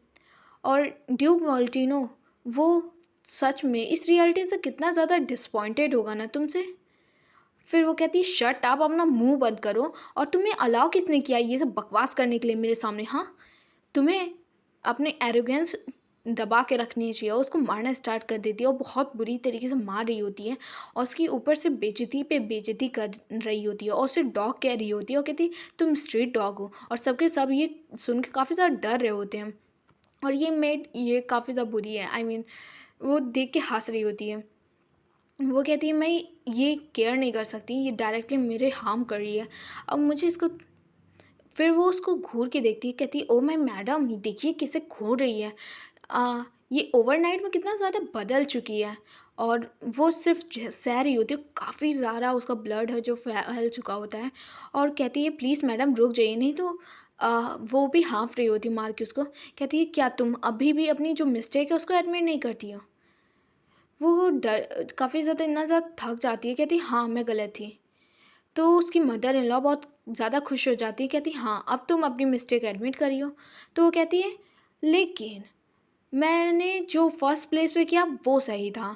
और ड्यूक वॉल्टिनो, वो सच में इस रियलिटी से कितना ज़्यादा डिसपॉइंटेड होगा ना तुमसे। फिर वो कहती है, शट आप अपना मुंह बंद करो, और तुम्हें अलाउ किसने किया ये सब बकवास करने के लिए मेरे सामने? हाँ, तुम्हें अपने एरोगेंस दबा के रखनी चाहिए। उसको मारना स्टार्ट कर देती है और बहुत बुरी तरीके से मार रही होती है, और उसकी ऊपर से बेइज्जती पे बेइज्जती कर रही होती है, और उसे डॉग कह रही होती है, और कहती तुम स्ट्रीट डॉग हो। और सबके सब ये सुन के काफ़ी ज़्यादा डर रहे होते हैं। और ये मेड ये काफ़ी ज़्यादा बुरी है, आई मीन वो देख के हंस रही होती है। वो कहती है, मैं ये केयर नहीं कर सकती, ये डायरेक्टली मेरे हार्म कर रही है, अब मुझे इसको। फिर वो उसको घूर के देखती है, कहती है, ओ माय मैडम, देखिए कैसे घूर रही है। ये ओवरनाइट में कितना ज़्यादा बदल चुकी है। और वो सिर्फ सह रही होती है, काफ़ी ज़्यादा उसका ब्लड है जो फैल चुका होता है। और कहती है, प्लीज़ मैडम रुक जाइए, नहीं तो वो भी हाँफ रही होती मार के उसको। कहती है, क्या तुम अभी भी अपनी जो मिस्टेक है उसको एडमिट नहीं करती हो? वो डर काफ़ी ज़्यादा इतना ज़्यादा थक जाती है, कहती हाँ मैं गलत थी। तो उसकी मदर इन लॉ बहुत ज़्यादा खुश हो जाती है, कहती हाँ अब तुम अपनी मिस्टेक एडमिट करियो। तो वो कहती है, लेकिन मैंने जो फर्स्ट प्लेस पे किया वो सही था।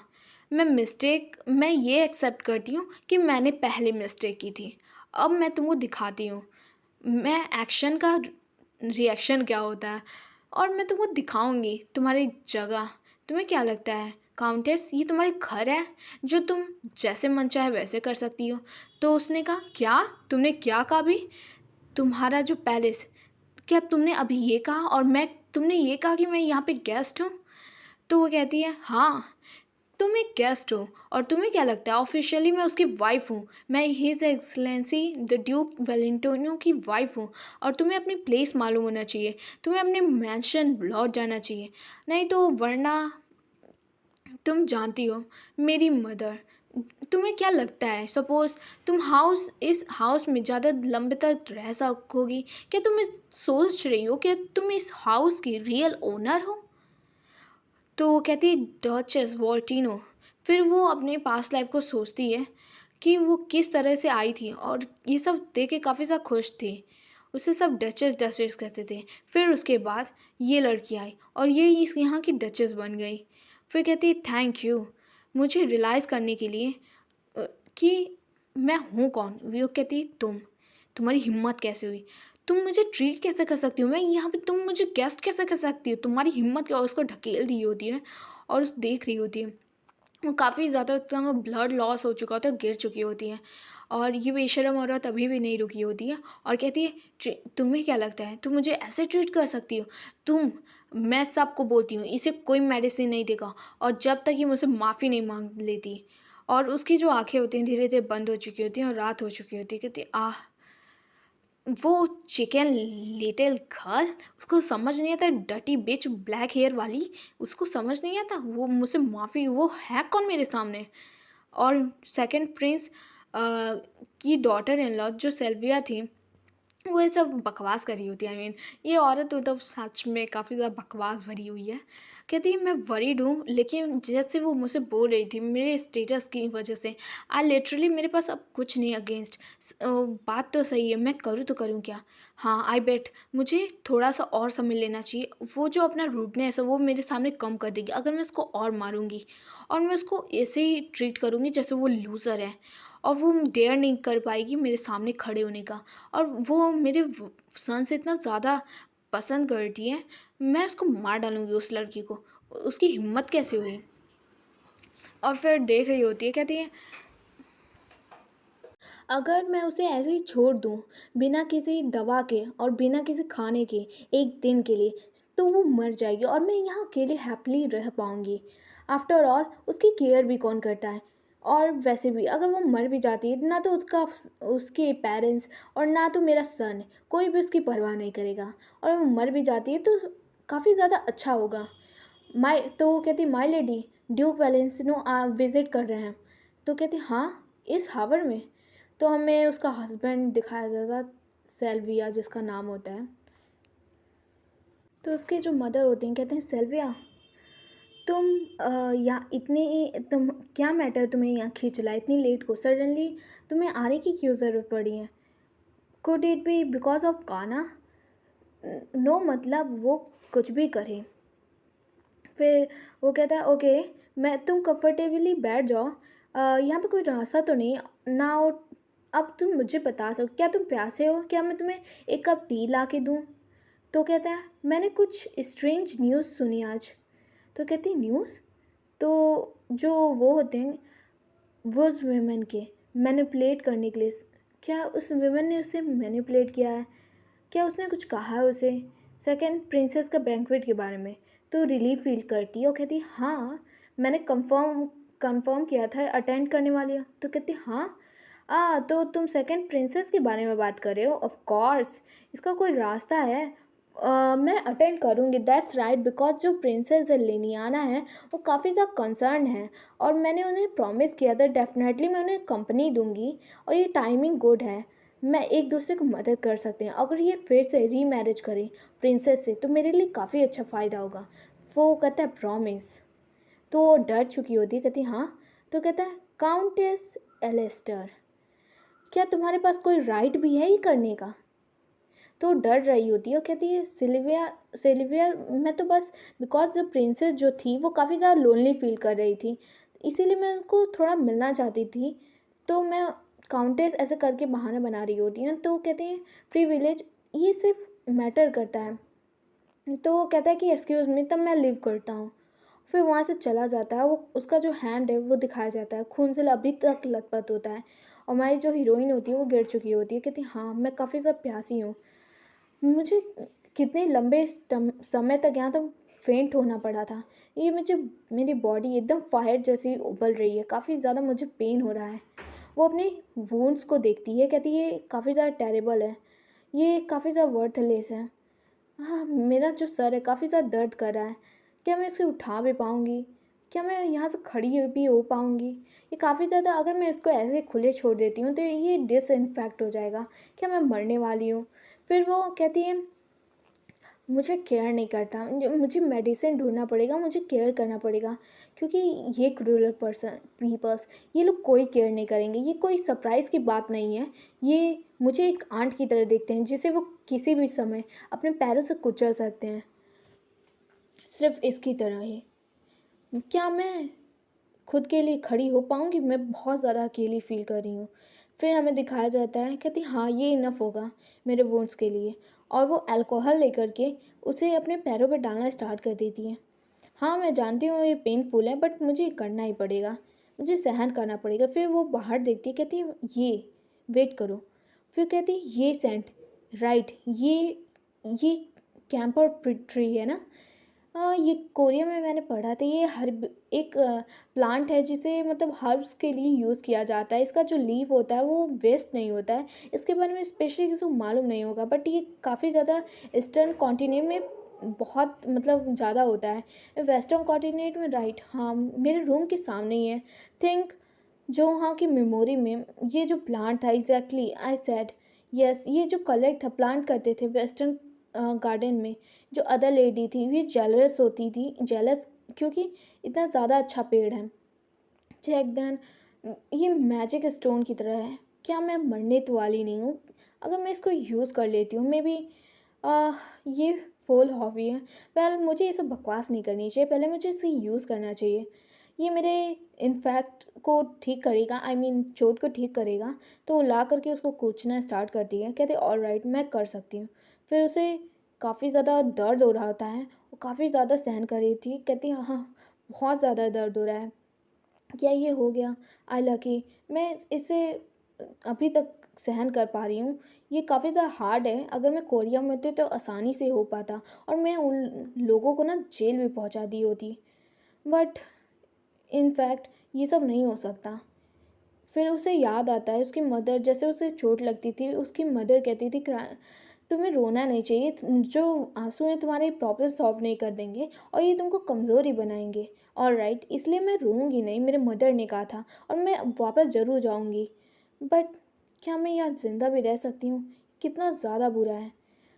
मैं ये एक्सेप्ट करती हूँ कि मैंने पहले मिस्टेक की थी। अब मैं तुमको दिखाती हूँ मैं एक्शन का रिएक्शन क्या होता है, और मैं तुमको दिखाऊंगी तुम्हारी जगह। तुम्हें क्या लगता है काउंटेस, ये तुम्हारे घर है जो तुम जैसे मन चाहे वैसे कर सकती हो? तो उसने कहा, क्या तुमने क्या कहा अभी? तुम्हारा जो पैलेस, क्या तुमने अभी ये कहा? और मैं तुमने ये कहा कि मैं यहाँ पे गेस्ट हूँ? तो वो कहती है, हाँ तुम एक गेस्ट हो, और तुम्हें क्या लगता है ऑफिशियली मैं उसकी वाइफ हूँ। मैं हिज एक्सलेंसी द ड्यूक वेलिंटोनो की वाइफ हूँ, और तुम्हें अपनी प्लेस मालूम होना चाहिए। तुम्हें अपने मैंशन लौट जाना चाहिए, नहीं तो वरना तुम जानती हो मेरी मदर तुम्हें क्या लगता है, सपोज़ तुम इस हाउस में ज़्यादा लंबे तक रह सकोगी? क्या तुम इस सोच रही हो कि तुम इस हाउस की रियल ओनर हो? तो वो कहती है डचेस वॉल्टिनो। फिर वो अपने पास्ट लाइफ को सोचती है कि वो किस तरह से आई थी और ये सब देख के काफ़ी ज़्यादा खुश थी। उसे सब डचेस डचेस कहते थे। फिर उसके बाद ये लड़की आई और ये इस यहाँ की डचेस बन गई। फिर कहती है थैंक यू मुझे रियलाइज़ करने के लिए कि मैं हूँ कौन। वो कहती है तुम्हारी हिम्मत कैसे हुई? तुम मुझे ट्रीट कैसे कर सकती हो? मैं यहाँ पे तुम मुझे गेस्ट कैसे कर सकती हो? तुम्हारी हिम्मत क्या? उसको ढकेल दी होती है और उस देख रही होती है। वो काफ़ी ज़्यादा इतना ब्लड लॉस हो चुका होता है, गिर चुकी होती है। और ये बेशर्म औरत अभी भी नहीं रुकी होती है और कहती है तुम्हें क्या लगता है तुम मुझे ऐसे ट्रीट कर सकती हो? तुम मैं सबको बोलती हूँ इसे कोई मेडिसिन नहीं देगा और जब तक ये मुझसे माफ़ी नहीं मांग लेती। और उसकी जो आंखें होती हैं धीरे धीरे बंद हो चुकी होती हैं और रात हो चुकी होती है। कहती है, आह वो चिकन लिटिल गर्ल, उसको समझ नहीं आता डर्टी बिच ब्लैक हेयर वाली, उसको समझ नहीं आता वो मुझसे माफ़ी वो है कौन मेरे सामने। और सेकंड प्रिंस की डॉटर इन लॉ जो सेल्विया थी वो ये सब बकवास कर रही होती है। ये औरत मतलब सच में काफ़ी ज़्यादा बकवास भरी हुई है। कहती है मैं वरीड हूँ लेकिन जैसे वो मुझसे बोल रही थी मेरे स्टेटस की वजह से आई लिटरली मेरे पास अब कुछ नहीं अगेंस्ट। बात तो सही है मैं करूँ तो करूँ क्या? हाँ आई बेट मुझे थोड़ा सा और समय लेना चाहिए। वो जो अपना रूडनेस है वो मेरे सामने कम कर देगी अगर मैं उसको और मारूंगी और मैं उसको ऐसे ही ट्रीट करूँगी जैसे वो लूज़र है। और वो डेयर नहीं कर पाएगी मेरे सामने खड़े होने का। और वो मेरे सन से इतना ज़्यादा पसंद करती है, मैं उसको मार डालूँगी उस लड़की को। उसकी हिम्मत कैसे हुई? और फिर देख रही होती है, कहती है अगर मैं उसे ऐसे ही छोड़ दूँ, बिना किसी दवा के और बिना किसी खाने के एक दिन के लिए, तो वो मर जाएगी और मैं यहाँ अकेले हैप्पीली रह पाऊँगी। आफ्टर ऑल उसकी केयर भी कौन करता है? और वैसे भी अगर वो मर भी जाती है, ना तो उसके पेरेंट्स और ना तो मेरा सन, कोई भी उसकी परवाह नहीं करेगा। और वो मर भी जाती है तो काफ़ी ज़्यादा अच्छा होगा। वो कहती माय लेडी ड्यूक वेलेंसिनो विज़िट कर रहे हैं। तो कहती हाँ, इस हावर में? तो हमें उसका हस्बैंड दिखाया जाता, सेल्विया जिसका नाम होता है। तो उसके जो मदर होती हैं कहते हैं सेल्विया तुम यहाँ तुम क्या मैटर तुम्हें यहाँ खींच लाए इतनी लेट को सडनली तुम्हें आने की क्यों ज़रूरत पड़ी है? Could it be because of काना? नो मतलब वो कुछ भी करे। फिर वो कहता है ओके मैं तुम कंफर्टेबली बैठ जाओ। यहाँ पे कोई रास्ता तो नहीं ना अब तुम मुझे बता सको क्या तुम प्यासे हो? क्या मैं तुम्हें एक कप टी ला के दूँ? तो कहता है मैंने कुछ स्ट्रेंज न्यूज़ सुनी आज। तो कहती न्यूज़? तो जो वो होते हैं वो उस वुमेन के मैनिपुलेट करने के लिए, क्या उस वुमेन ने उसे मैनिपुलेट किया है? क्या उसने कुछ कहा है उसे सेकंड प्रिंसेस का बैंक्वेट के बारे में? तो रिलीफ फील करती है और कहती हाँ मैंने कंफर्म कंफर्म किया था अटेंड करने वाली हो। तो कहती हाँ तो तुम सेकंड प्रिंसेस के बारे में बात कर रहे हो? ऑफ कोर्स इसका कोई रास्ता है। मैं अटेंड करूँगी दैट्स राइट बिकॉज जो प्रिंसेस लेनियाना है वो काफ़ी ज़्यादा कंसर्न है और मैंने उन्हें प्रॉमिस किया था डेफिनेटली मैं उन्हें कंपनी दूंगी और ये टाइमिंग गुड है। मैं एक दूसरे को मदद कर सकते हैं अगर ये फिर से रीमैरिज करें प्रिंसेस से तो मेरे लिए काफ़ी अच्छा फ़ायदा होगा। वो कहता है प्रॉमिस। तो वो डर चुकी होती है कहती हाँ। तो कहता है काउंटेस एलेस्टर क्या तुम्हारे पास कोई राइट भी है ये करने का? तो डर रही होती है और कहती है सिल्विया सिल्विया मैं तो बस बिकॉज द प्रिंसेस जो थी वो काफ़ी ज़्यादा लोनली फील कर रही थी इसीलिए मैं उनको थोड़ा मिलना चाहती थी। तो मैं काउंटेस ऐसे करके बहाना बना रही होती हैं। तो कहते हैं प्रिविलेज ये सिर्फ मैटर करता है। तो वो कहता है कि एक्सक्यूज़ मी तब मैं लीव करता हूँ। फिर वहाँ से चला जाता है। वो उसका जो हैंड है वो दिखाया जाता है खून से अभी तक लथपथ होता है और हमारी जो हीरोइन होती है वो गिर चुकी होती है। कहती हाँ मैं काफ़ी ज़्यादा प्यासी हूँ। मुझे कितने लंबे समय तक यहाँ तक फेंट होना पड़ा था। ये मुझे मेरी बॉडी एकदम फायर जैसी उबल रही है काफ़ी ज़्यादा मुझे पेन हो रहा है। वो अपने वूंड्स को देखती है कहती ये काफ़ी ज़्यादा टेरेबल है ये काफ़ी ज़्यादा वर्थलेस है। हाँ मेरा जो सर है काफ़ी ज़्यादा दर्द कर रहा है क्या मैं इसे उठा भी पाऊँगी? क्या मैं यहाँ से खड़ी भी हो पाऊँगी? ये काफ़ी ज़्यादा, अगर मैं इसको ऐसे खुले छोड़ देती हूँ तो ये डिसइन्फेक्ट हो जाएगा। क्या मैं मरने वाली हूँ? फिर वो कहती है मुझे केयर नहीं करता, मुझे मेडिसिन ढूँढना पड़ेगा, मुझे केयर करना पड़ेगा, क्योंकि ये क्रूएल पर्सन पीपल्स, ये लोग कोई केयर नहीं करेंगे। ये कोई सरप्राइज़ की बात नहीं है। ये मुझे एक आंट की तरह देखते हैं जिसे वो किसी भी समय अपने पैरों से कुचल सकते हैं, सिर्फ़ इसकी तरह ही। क्या मैं खुद के लिए खड़ी हो पाऊँगी? मैं बहुत ज़्यादा अकेली फ़ील कर रही हूँ। फिर हमें दिखाया जाता है, कहती हाँ, ये इनफ होगा मेरे वुंड्स के लिए, और वो अल्कोहल लेकर के उसे अपने पैरों पे डालना स्टार्ट कर देती है। हाँ, मैं जानती हूँ ये पेनफुल है, बट मुझे करना ही पड़ेगा, मुझे सहन करना पड़ेगा। फिर वो बाहर देखती है, कहती है ये वेट करो। फिर कहती है ये सेंट, राइट, ये कैंपर ट्री है ना? ये कोरिया में मैंने पढ़ा था, ये हर्ब एक प्लांट है जिसे मतलब हर्ब्स के लिए यूज़ किया जाता है। इसका जो लीफ होता है वो वेस्ट नहीं होता है। इसके बारे में स्पेशली किसी को मालूम नहीं होगा, बट ये काफ़ी ज़्यादा ईस्टर्न कॉन्टिनेंट में बहुत मतलब ज़्यादा होता है। वेस्टर्न कॉन्टिनेंट में, राइट, हाँ, मेरे रूम के सामने ही है। थिंक जो वहाँ की मेमोरी में ये जो प्लांट था, एग्जैक्टली आई सेड यस, ये जो कलेक्ट था प्लांट करते थे वेस्टर्न गार्डन में। जो अदर लेडी थी ये जेलस होती थी, जेलस, क्योंकि इतना ज़्यादा अच्छा पेड़ है। चेक देन, ये मैजिक स्टोन की तरह है। क्या मैं मरने तो वाली नहीं हूँ? अगर मैं इसको यूज़ कर लेती हूँ, मे बी ये फुल हॉबी है। वेल, मुझे ये सब बकवास नहीं करनी चाहिए, पहले मुझे इसे यूज़ करना चाहिए। ये मेरे इन्फेक्ट को ठीक करेगा, आई मीन चोट को ठीक करेगा। तो वो ला करके उसको कूचना स्टार्ट करती है, कहते ऑल राइट, मैं कर सकती हूँ। फिर उसे काफ़ी ज़्यादा दर्द हो रहा होता है, वो काफ़ी ज़्यादा सहन कर रही थी, कहती हाँ, बहुत ज़्यादा दर्द हो रहा है। क्या ये हो गया? आई लकी, मैं इसे अभी तक सहन कर पा रही हूँ। ये काफ़ी ज़्यादा हार्ड है, अगर मैं कोरिया में होती तो आसानी से हो पाता, और मैं उन लोगों को ना जेल भी पहुँचा दी होती। बट इनफैक्ट ये सब नहीं हो सकता। फिर उसे याद आता है उसकी मदर, जैसे उसे चोट लगती थी उसकी मदर कहती थी तुम्हें रोना नहीं चाहिए, जो आंसू हैं तुम्हारे प्रॉब्लम सॉल्व नहीं कर देंगे और ये तुमको कमज़ोर ही बनाएंगे। और राइट, इसलिए मैं रोऊंगी नहीं, मेरे मदर ने कहा था, और मैं वापस ज़रूर जाऊंगी। बट क्या मैं यहाँ ज़िंदा भी रह सकती हूँ? कितना ज़्यादा बुरा है।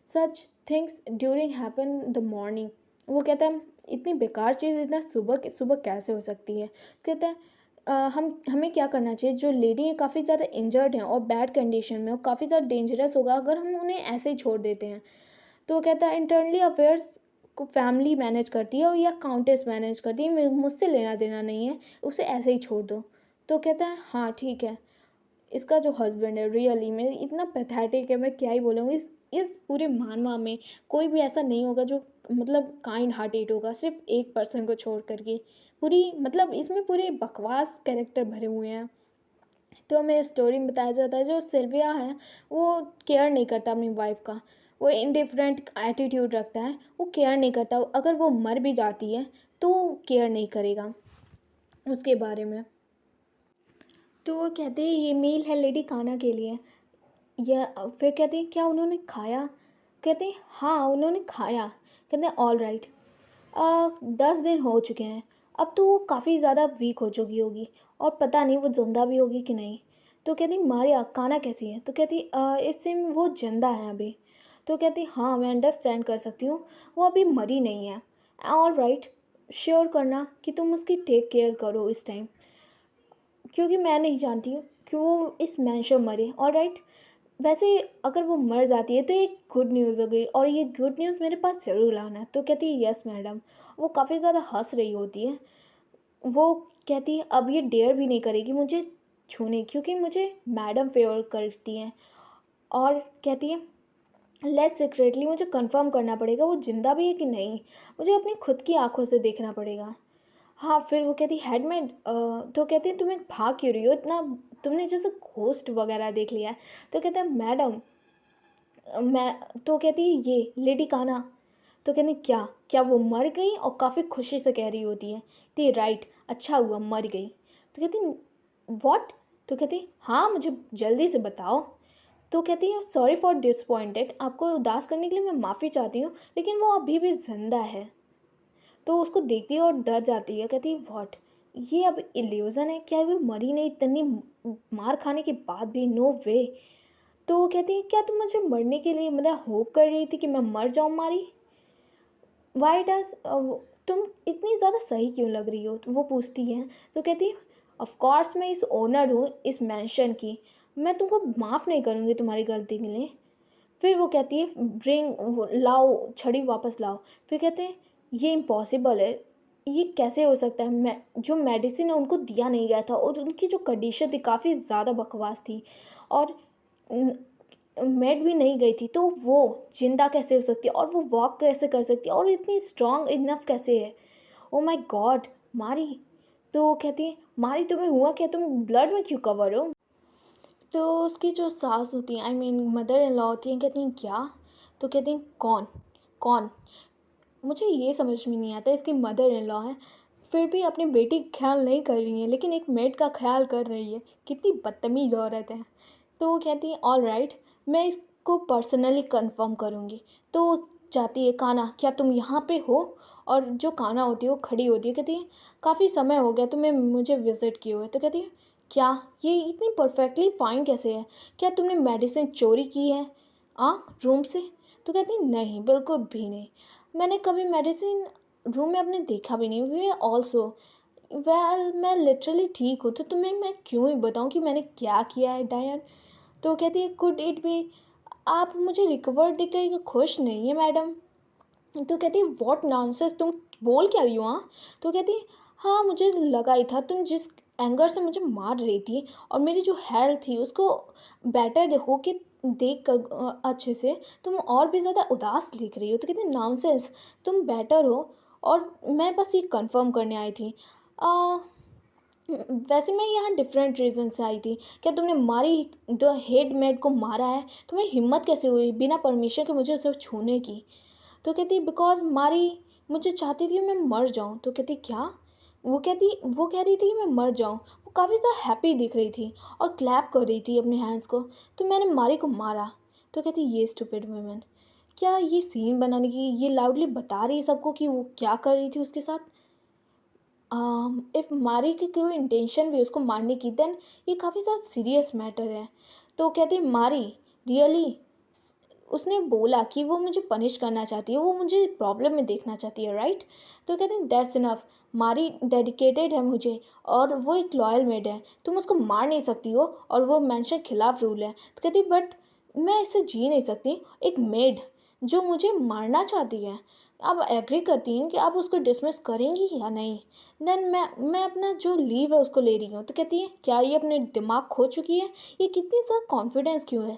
Such things during happen the morning. वो कहता है इतनी बेकार चीज़ इतना सुबह सुबह कैसे हो सकती है? कहता है हम हमें क्या करना चाहिए, जो लेडी हैं काफ़ी ज़्यादा इंजर्ड हैं और बैड कंडीशन में, और काफ़ी ज़्यादा डेंजरस होगा अगर हम उन्हें ऐसे ही छोड़ देते हैं। तो वो कहता है इंटरनली अफेयर्स को फैमिली मैनेज करती है या काउंटेस मैनेज करती है, मुझसे लेना देना नहीं है, उसे ऐसे ही छोड़ दो। तो कहता है हाँ ठीक है। इसका जो हस्बैंड है रियली में इतना पैथेटिक है, मैं क्या ही बोलूँगी। इस पूरे मानवा में कोई भी ऐसा नहीं होगा जो मतलब काइंड हार्टेड होगा, सिर्फ एक पर्सन को छोड़ करके। पूरी मतलब इसमें पूरे बकवास कैरेक्टर भरे हुए हैं। तो हमें स्टोरी में बताया जाता है जो सिल्विया है वो केयर नहीं करता अपनी वाइफ का, वो इंडिफरेंट एटीट्यूड रखता है, वो केयर नहीं करता। अगर वो मर भी जाती है तो केयर नहीं करेगा उसके बारे में। तो वो कहते हैं ये मील है लेडी काना के लिए, या फिर कहते हैं क्या उन्होंने खाया? कहते हैं हाँ उन्होंने खाया। कहते हैं ऑल राइट, 10 दिन हो चुके हैं, अब तो वो काफ़ी ज़्यादा वीक हो चुकी होगी, और पता नहीं वो जिंदा भी होगी कि नहीं। तो कहती मारिया काना कैसी है? तो कहती इससे वो जिंदा है अभी। तो कहती हाँ मैं अंडरस्टैंड कर सकती हूँ, वो अभी मरी नहीं है। ऑल राइट, श्योर करना कि तुम उसकी टेक केयर करो इस टाइम, क्योंकि मैं नहीं जानती हूँ कि वो इस मैंशन मरे। और राइट, वैसे अगर वो मर जाती है तो ये गुड न्यूज़ हो गई, और ये गुड न्यूज़ मेरे पास ज़रूर लाना। तो कहती है यस मैडम। वो काफ़ी ज़्यादा हंस रही होती है। वो कहती है अब ये डेयर भी नहीं करेगी मुझे छूने, क्योंकि मुझे मैडम फेवर करती हैं। और कहती है लेट्स सीक्रेटली, मुझे कंफर्म करना पड़ेगा वो जिंदा भी है कि नहीं, मुझे अपनी खुद की आंखों से देखना पड़ेगा। हाँ, फिर वो कहती हेडमेड, तो कहती है तुम्हें भाग क्यों रही हो इतना, तुमने जैसे घोस्ट वगैरह देख लिया है? तो कहते हैं मैडम, मैं तो कहती है ये लेडी काना। तो कहते क्या, क्या वो मर गई? और काफ़ी खुशी से कह रही होती है कि राइट, अच्छा हुआ मर गई। तो कहती व्हाट? तो कहती हाँ मुझे जल्दी से बताओ। तो कहती है सॉरी फॉर डिसपॉइंटेड, आपको उदास करने के लिए मैं माफ़ी चाहती हूँ, लेकिन वो अभी भी जिंदा है। तो उसको देखती है और डर जाती है, कहती है व्हाट, ये अब इल्यूज़न है क्या, वो मरी नहीं इतनी मार खाने के बाद भी, नो वे। तो वो कहती है क्या तुम मुझे मरने के लिए मतलब होप कर रही थी कि मैं मर जाऊँ मारी, वाई डज, तुम इतनी ज़्यादा सही क्यों लग रही हो, तो वो पूछती है। तो कहती है ऑफ कोर्स मैं इस ओनर हूँ इस मैंशन की, मैं तुमको माफ़ नहीं करूँगी तुम्हारी गलती के लिए। फिर वो कहती है ब्रिंग, लाओ छड़ी वापस लाओ। फिर कहते हैं ये इम्पॉसिबल है, ये कैसे हो सकता है, मैं जो मेडिसिन है उनको दिया नहीं गया था और उनकी जो कंडीशन थी काफ़ी ज़्यादा बकवास थी, और मेड भी नहीं गई थी, तो वो जिंदा कैसे हो सकती है और वो वॉक कैसे कर सकती है और इतनी स्ट्रांग इनफ कैसे है। ओ माय गॉड मारी। तो कहती है मारी तुम्हें हुआ क्या, तुम ब्लड में क्यों कवर हो। तो उसकी जो सास होती हैं, I mean mother in law होती हैं, कहती हैं क्या। तो कहती हैं कौन, कौन, मुझे ये समझ में नहीं आता, इसकी मदर इन लॉ है फिर भी अपनी बेटी का ख्याल नहीं कर रही है, लेकिन एक मेड का ख्याल कर रही है, कितनी बदतमीज औरत है। तो वो कहती है ऑल राइट, मैं इसको पर्सनली कंफर्म करूँगी। तो वो चाहती है काना क्या तुम यहाँ पे हो, और जो काना होती है वो खड़ी होती है, कहती है काफ़ी समय हो गया तुम्हें मुझे विज़िट किए हुए। तो कहती है क्या ये इतनी परफेक्टली फाइन कैसे है, क्या तुमने मेडिसिन चोरी की है रूम से। तो कहती है नहीं बिल्कुल भी नहीं, मैंने कभी मेडिसिन रूम में अपने देखा भी नहीं। वे ऑल्सो वेल मैं लिटरली ठीक हूँ, तो तुम्हें मैं क्यों ही बताऊँ कि मैंने क्या किया है डायन। तो कहती है कुड इट बी, आप मुझे रिकवर देखकर खुश नहीं है मैडम। तो कहती है व्हाट नॉनसेंस, तुम बोल क्या रही हो तो कहती है हाँ मुझे लगा ही था, तुम जिस एंगर से मुझे मार रही थी और मेरी जो हेल्थ थी उसको बेटर हो के देख कर अच्छे से तुम और भी ज़्यादा उदास दिख रही हो। तो कहती है नॉनसेंस, तुम बेटर हो और मैं बस ये कंफर्म करने आई थी। आ, वैसे मैं यहाँ डिफरेंट रीज़न से आई थी, क्या तुमने मारी द हेड मेड को मारा है, तुम्हें हिम्मत कैसे हुई बिना परमिशन के मुझे उसे छूने की। तो कहती बिकॉज मारी मुझे चाहती थी मैं मर जाऊँ। तो कहती क्या, वो कह रही थी मैं मर जाऊँ, वो काफ़ी ज़्यादा हैप्पी दिख रही थी और क्लैप कर रही थी अपने हैंड्स को। तो मैंने मारी को मारा। तो कहती ये स्टूपिड वुमेन, क्या ये सीन बनाने की ये लाउडली बता रही है सबको कि वो क्या कर रही थी उसके साथ। इफ़ मारी की कोई इंटेंशन भी उसको मारने की, देन ये काफ़ी ज़्यादा सीरियस मैटर है। तो कहती मारी रियली, उसने बोला कि वो मुझे पनिश करना चाहती है, वो मुझे प्रॉब्लम में देखना चाहती है, राइट। तो कहते हैं दैट्स इनफ, मारी डेडिकेटेड है मुझे और वो एक लॉयल मेड है, तुम उसको मार नहीं सकती हो और वो मेंशन खिलाफ रूल है। तो कहती बट मैं इससे जी नहीं सकती, एक मेड जो मुझे मारना चाहती है। आप एग्री करती हैं कि आप उसको डिसमिस करेंगी या नहीं। देन मैं अपना जो लीव है उसको ले रही हूँ। तो कहती है क्या ये अपने दिमाग खो चुकी है, ये कितनी ज़्यादा कॉन्फिडेंस क्यों है,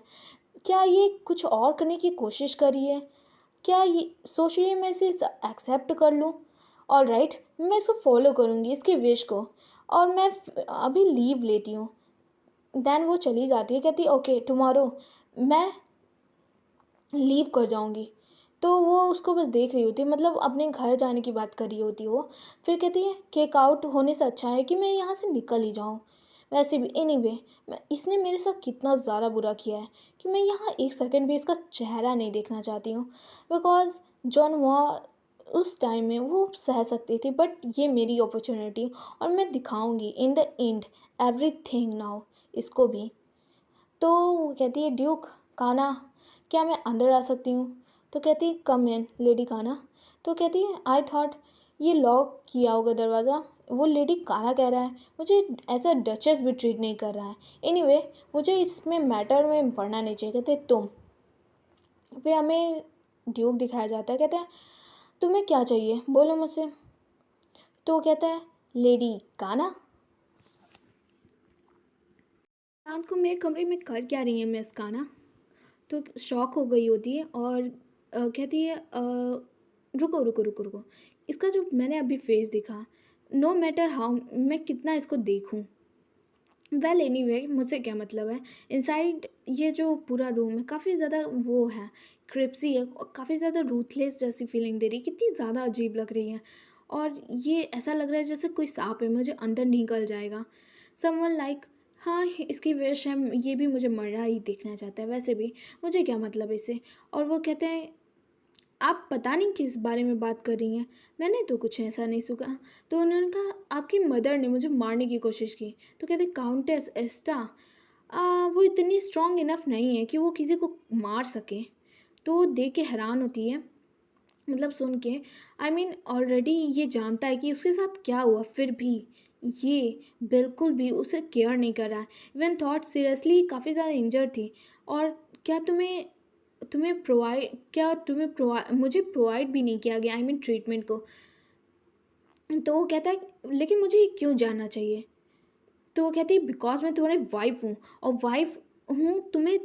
क्या ये कुछ और करने की कोशिश कर रही है, क्या ये सोच रही है मैं इसे एक्सेप्ट कर लूँ। ऑल राइट, मैं इसको फॉलो करूँगी इसकी विश को, और मैं अभी लीव लेती हूँ। देन वो चली जाती है, कहती ओके टुमारो मैं लीव कर जाऊँगी। तो वो उसको बस देख रही होती है, मतलब अपने घर जाने की बात कर रही होती है वो। फिर कहती है केक आउट होने से अच्छा है कि मैं यहाँ से निकल ही जाऊँ। वैसे भी एनीवे मैं इसने मेरे साथ कितना ज़्यादा बुरा किया है कि मैं यहाँ एक सेकंड भी इसका चेहरा नहीं देखना चाहती हूँ। बिकॉज जॉन वहाँ उस टाइम में वो सह सकती थी, बट ये मेरी अपॉर्चुनिटी और मैं दिखाऊंगी in the end everything now इसको भी। तो वो कहती है ड्यूक काना क्या मैं अंदर आ सकती हूँ। तो कहती है कम इन लेडी काना। तो कहती है आई थॉट ये लॉक किया होगा दरवाज़ा, वो लेडी काना कह रहा है, मुझे एज अ डचेस भी ट्रीट नहीं कर रहा है। एनीवे मुझे इसमें मैटर में पढ़ना नहीं चाहिए। कहते तुम, फिर हमें ड्यूक दिखाया जाता है, कहते हैं तुम्हें क्या चाहिए बोलो मुझसे। तो कहता है लेडी काना, रात को मेरे कमरे में कर क्या रही है मिस काना। तो शॉक हो गई होती है और कहती है रुको रुको रुको रुको, इसका जो मैंने अभी फेस देखा, नो मैटर हाउ मैं कितना इसको देखूं, वेल एनीवे मुझसे क्या मतलब है। इनसाइड ये जो पूरा रूम है काफ़ी ज़्यादा वो है, क्रिप्सी है, काफ़ी ज़्यादा रूथलेस जैसी फीलिंग दे रही है, कितनी ज़्यादा अजीब लग रही है। और ये ऐसा लग रहा है जैसे कोई सांप है मुझे अंदर निकल जाएगा। समवन लाइक हाँ इसकी विश है, ये भी मुझे मरा ही देखना चाहता है, वैसे भी मुझे क्या मतलब इससे। और वो कहते हैं आप पता नहीं किस बारे में बात कर रही हैं, मैंने तो कुछ ऐसा नहीं सुना। तो उन्होंने कहा आपकी मदर ने मुझे मारने की कोशिश की। तो कहते काउंटेस एस्टा, वो इतनी स्ट्रांग इनफ नहीं है कि वो किसी को मार सके। तो देख के हैरान होती है, मतलब सुन के, आई मीन ऑलरेडी ये जानता है कि उसके साथ क्या हुआ, फिर भी ये बिल्कुल भी उसे केयर नहीं कर रहा है। इवन थॉट सीरियसली काफ़ी ज़्यादा इंजर्ड थी। और क्या तुम्हें तुम्हें प्रोवाइड मुझे प्रोवाइड भी नहीं किया गया, आई मीन ट्रीटमेंट को। तो वो कहता है लेकिन मुझे क्यों जानना चाहिए। तो वो कहती है बिकॉज मैं तुम्हारी वाइफ हूँ, और वाइफ हूँ तुम्हें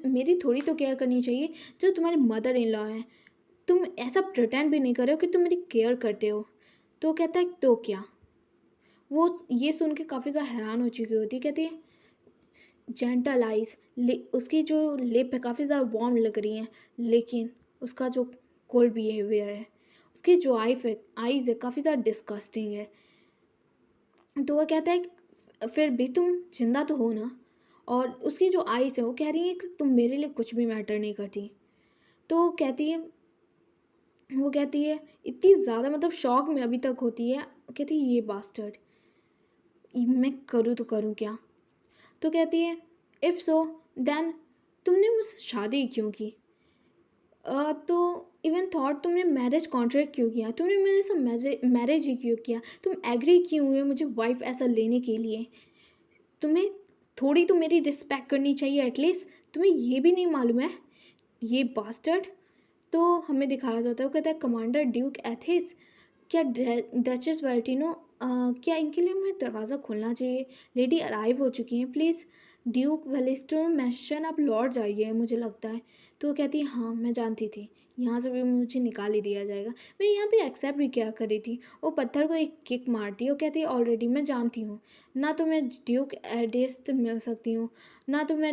मेरी थोड़ी तो केयर करनी चाहिए जो तुम्हारे मदर इन लॉ हैं। तुम ऐसा प्रिटेंड भी नहीं कर रहे हो कि तुम मेरी केयर करते हो। तो वो कहता है तो क्या। वो ये सुन के काफ़ी ज़्यादा हैरान हो चुकी होती है। कहती है जेंटल आइज, उसकी जो लिप है काफ़ी ज़्यादा वार्म लग रही हैं, लेकिन उसका जो कोल्ड बिहेवियर है, उसकी जो आइज़ है काफ़ी ज़्यादा डिस्कस्टिंग है। तो वह कहता है फिर भी तुम जिंदा तो हो ना। और उसकी जो आइज़ है वो कह रही है कि तुम मेरे लिए कुछ भी मैटर नहीं करती। तो वो कहती है इतनी ज़्यादा, मतलब शॉक में अभी तक होती है। कहती है ये बास्टर्ड, मैं करूँ तो करूँ क्या। तो कहती है इफ़ सो देन तुमने मुझसे शादी क्यों की। तो इवन थॉट तुमने मैरिज कॉन्ट्रैक्ट क्यों किया, तुमने मेरे से मैरिज ही क्यों किया, तुम एग्री क्यों हुए मुझे वाइफ ऐसा लेने के लिए। तुम्हें थोड़ी तो मेरी रिस्पेक्ट करनी चाहिए एटलीस्ट, तुम्हें ये भी नहीं मालूम है ये बास्टर्ड। तो हमें दिखाया जाता है, वो कहता है कमांडर ड्यूक एथिस, क्या डचेस वैल्टिनो, क्या इनके लिए हमें दरवाज़ा खोलना चाहिए, लेडी अराइव हो चुकी हैं प्लीज़। ड्यूक वेलिस्टो मैशन आप लौट जाइए मुझे लगता है। तो वो कहती है हाँ मैं जानती थी यहाँ से भी मुझे निकाल ही दिया जाएगा, मैं यहाँ पे एक्सेप्ट भी क्या करी थी। वो पत्थर को एक किक मारती है, वो कहती है ऑलरेडी मैं जानती हूँ, ना तो मैं ड्यूक एडिस से मिल सकती हूँ, ना तो मैं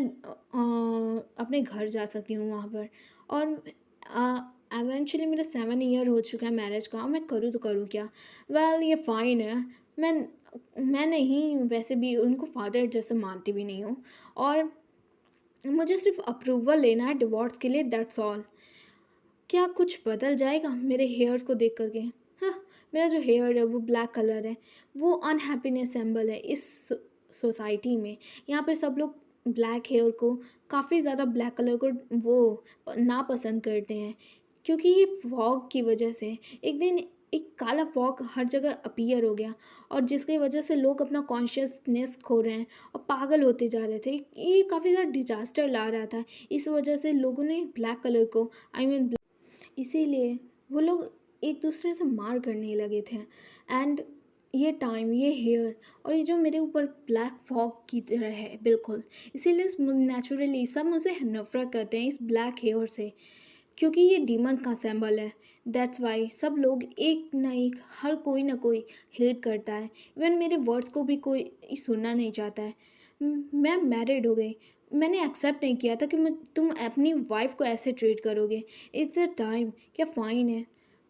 अपने घर जा सकती हूँ वहाँ पर। और एवेंचुअली मेरा 7 ईयर हो चुका है मैरिज का, मैं करूँ तो करूँ क्या। वेल ये फ़ाइन है, मैं नहीं वैसे भी उनको फादर जैसे मानती भी नहीं हूँ, और मुझे सिर्फ अप्रूवल लेना है डिवोर्स के लिए, दैट्स ऑल। क्या कुछ बदल जाएगा मेरे हेयर्स को देख करके। हाँ, मेरा जो हेयर है वो ब्लैक कलर है, वो अनहैप्पीनेस सिंबल है इस सोसाइटी में। यहाँ पर सब लोग ब्लैक हेयर को, काफ़ी ज़्यादा ब्लैक कलर को वो नापसंद करते हैं, क्योंकि ये फॉग की वजह से एक दिन एक काला फॉग हर जगह अपीयर हो गया, और जिसकी वजह से लोग अपना कॉन्शियसनेस खो रहे हैं और पागल होते जा रहे थे। ये काफ़ी ज़्यादा डिजास्टर ला रहा था। इस वजह से लोगों ने ब्लैक कलर को, आई मीन इसीलिए वो लोग एक दूसरे से मार करने लगे थे। एंड ये टाइम, ये हेयर, और ये जो मेरे ऊपर ब्लैक फॉग की तरह है बिल्कुल, इसीलिए नेचुरली सब मुझसे नफरत करते हैं इस ब्लैक हेयर से, क्योंकि ये डीमन का सिंबल है। दैट्स वाई सब लोग एक ना एक, हर कोई ना कोई हेट करता है। इवन मेरे वर्ड्स को भी कोई सुनना नहीं चाहता है। मैं मैरिड हो गई, मैंने एक्सेप्ट नहीं किया था कि तुम अपनी वाइफ को ऐसे ट्रीट करोगे। इट्स अ टाइम, क्या फ़ाइन है,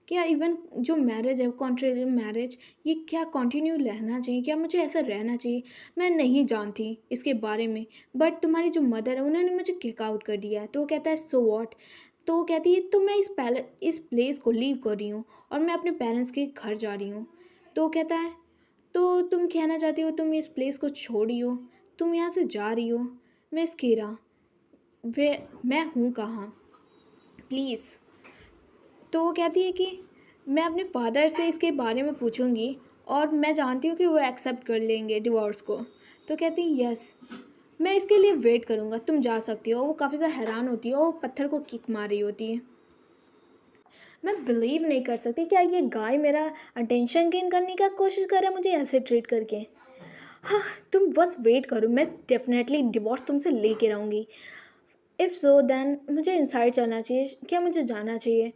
क्या इवन जो मैरिज है कॉन्ट्रेक्ट मैरिज, ये क्या कंटिन्यू रहना चाहिए, क्या मुझे ऐसा रहना चाहिए। मैं नहीं जानती इसके बारे में, बट तुम्हारी जो मदर है उन्होंने मुझे किक आउट कर दिया है। तो वो कहता है सो वॉट। तो वो कहती है तो मैं इस प्लेस को लीव कर रही हूँ और मैं अपने पेरेंट्स के घर जा रही हूँ। तो वो कहता है तो तुम कहना चाहती हो तुम इस प्लेस को छोड़ रही हो, तुम यहाँ से जा रही हो। मिस कीरा, वे मैं हूँ कहाँ प्लीज़। तो वो कहती है कि मैं अपने फादर से इसके बारे में पूछूंगी, और मैं जानती हूँ कि वो एक्सेप्ट कर लेंगे डिवोर्स को। तो कहती है यस, मैं इसके लिए वेट करूँगा, तुम जा सकती हो। वो काफ़ी ज़्यादा हैरान होती है और पत्थर को किक मार रही होती है। मैं बिलीव नहीं कर सकती, क्या ये गाय मेरा अटेंशन गेन करने का कोशिश कर रहा है मुझे ऐसे ट्रीट करके। हाँ, तुम बस वेट करो, मैं डेफिनेटली डिवोर्स तुमसे लेके रहूँगी। इफ़ सो देन मुझे इनसाइड चलना चाहिए, क्या मुझे जाना चाहिए,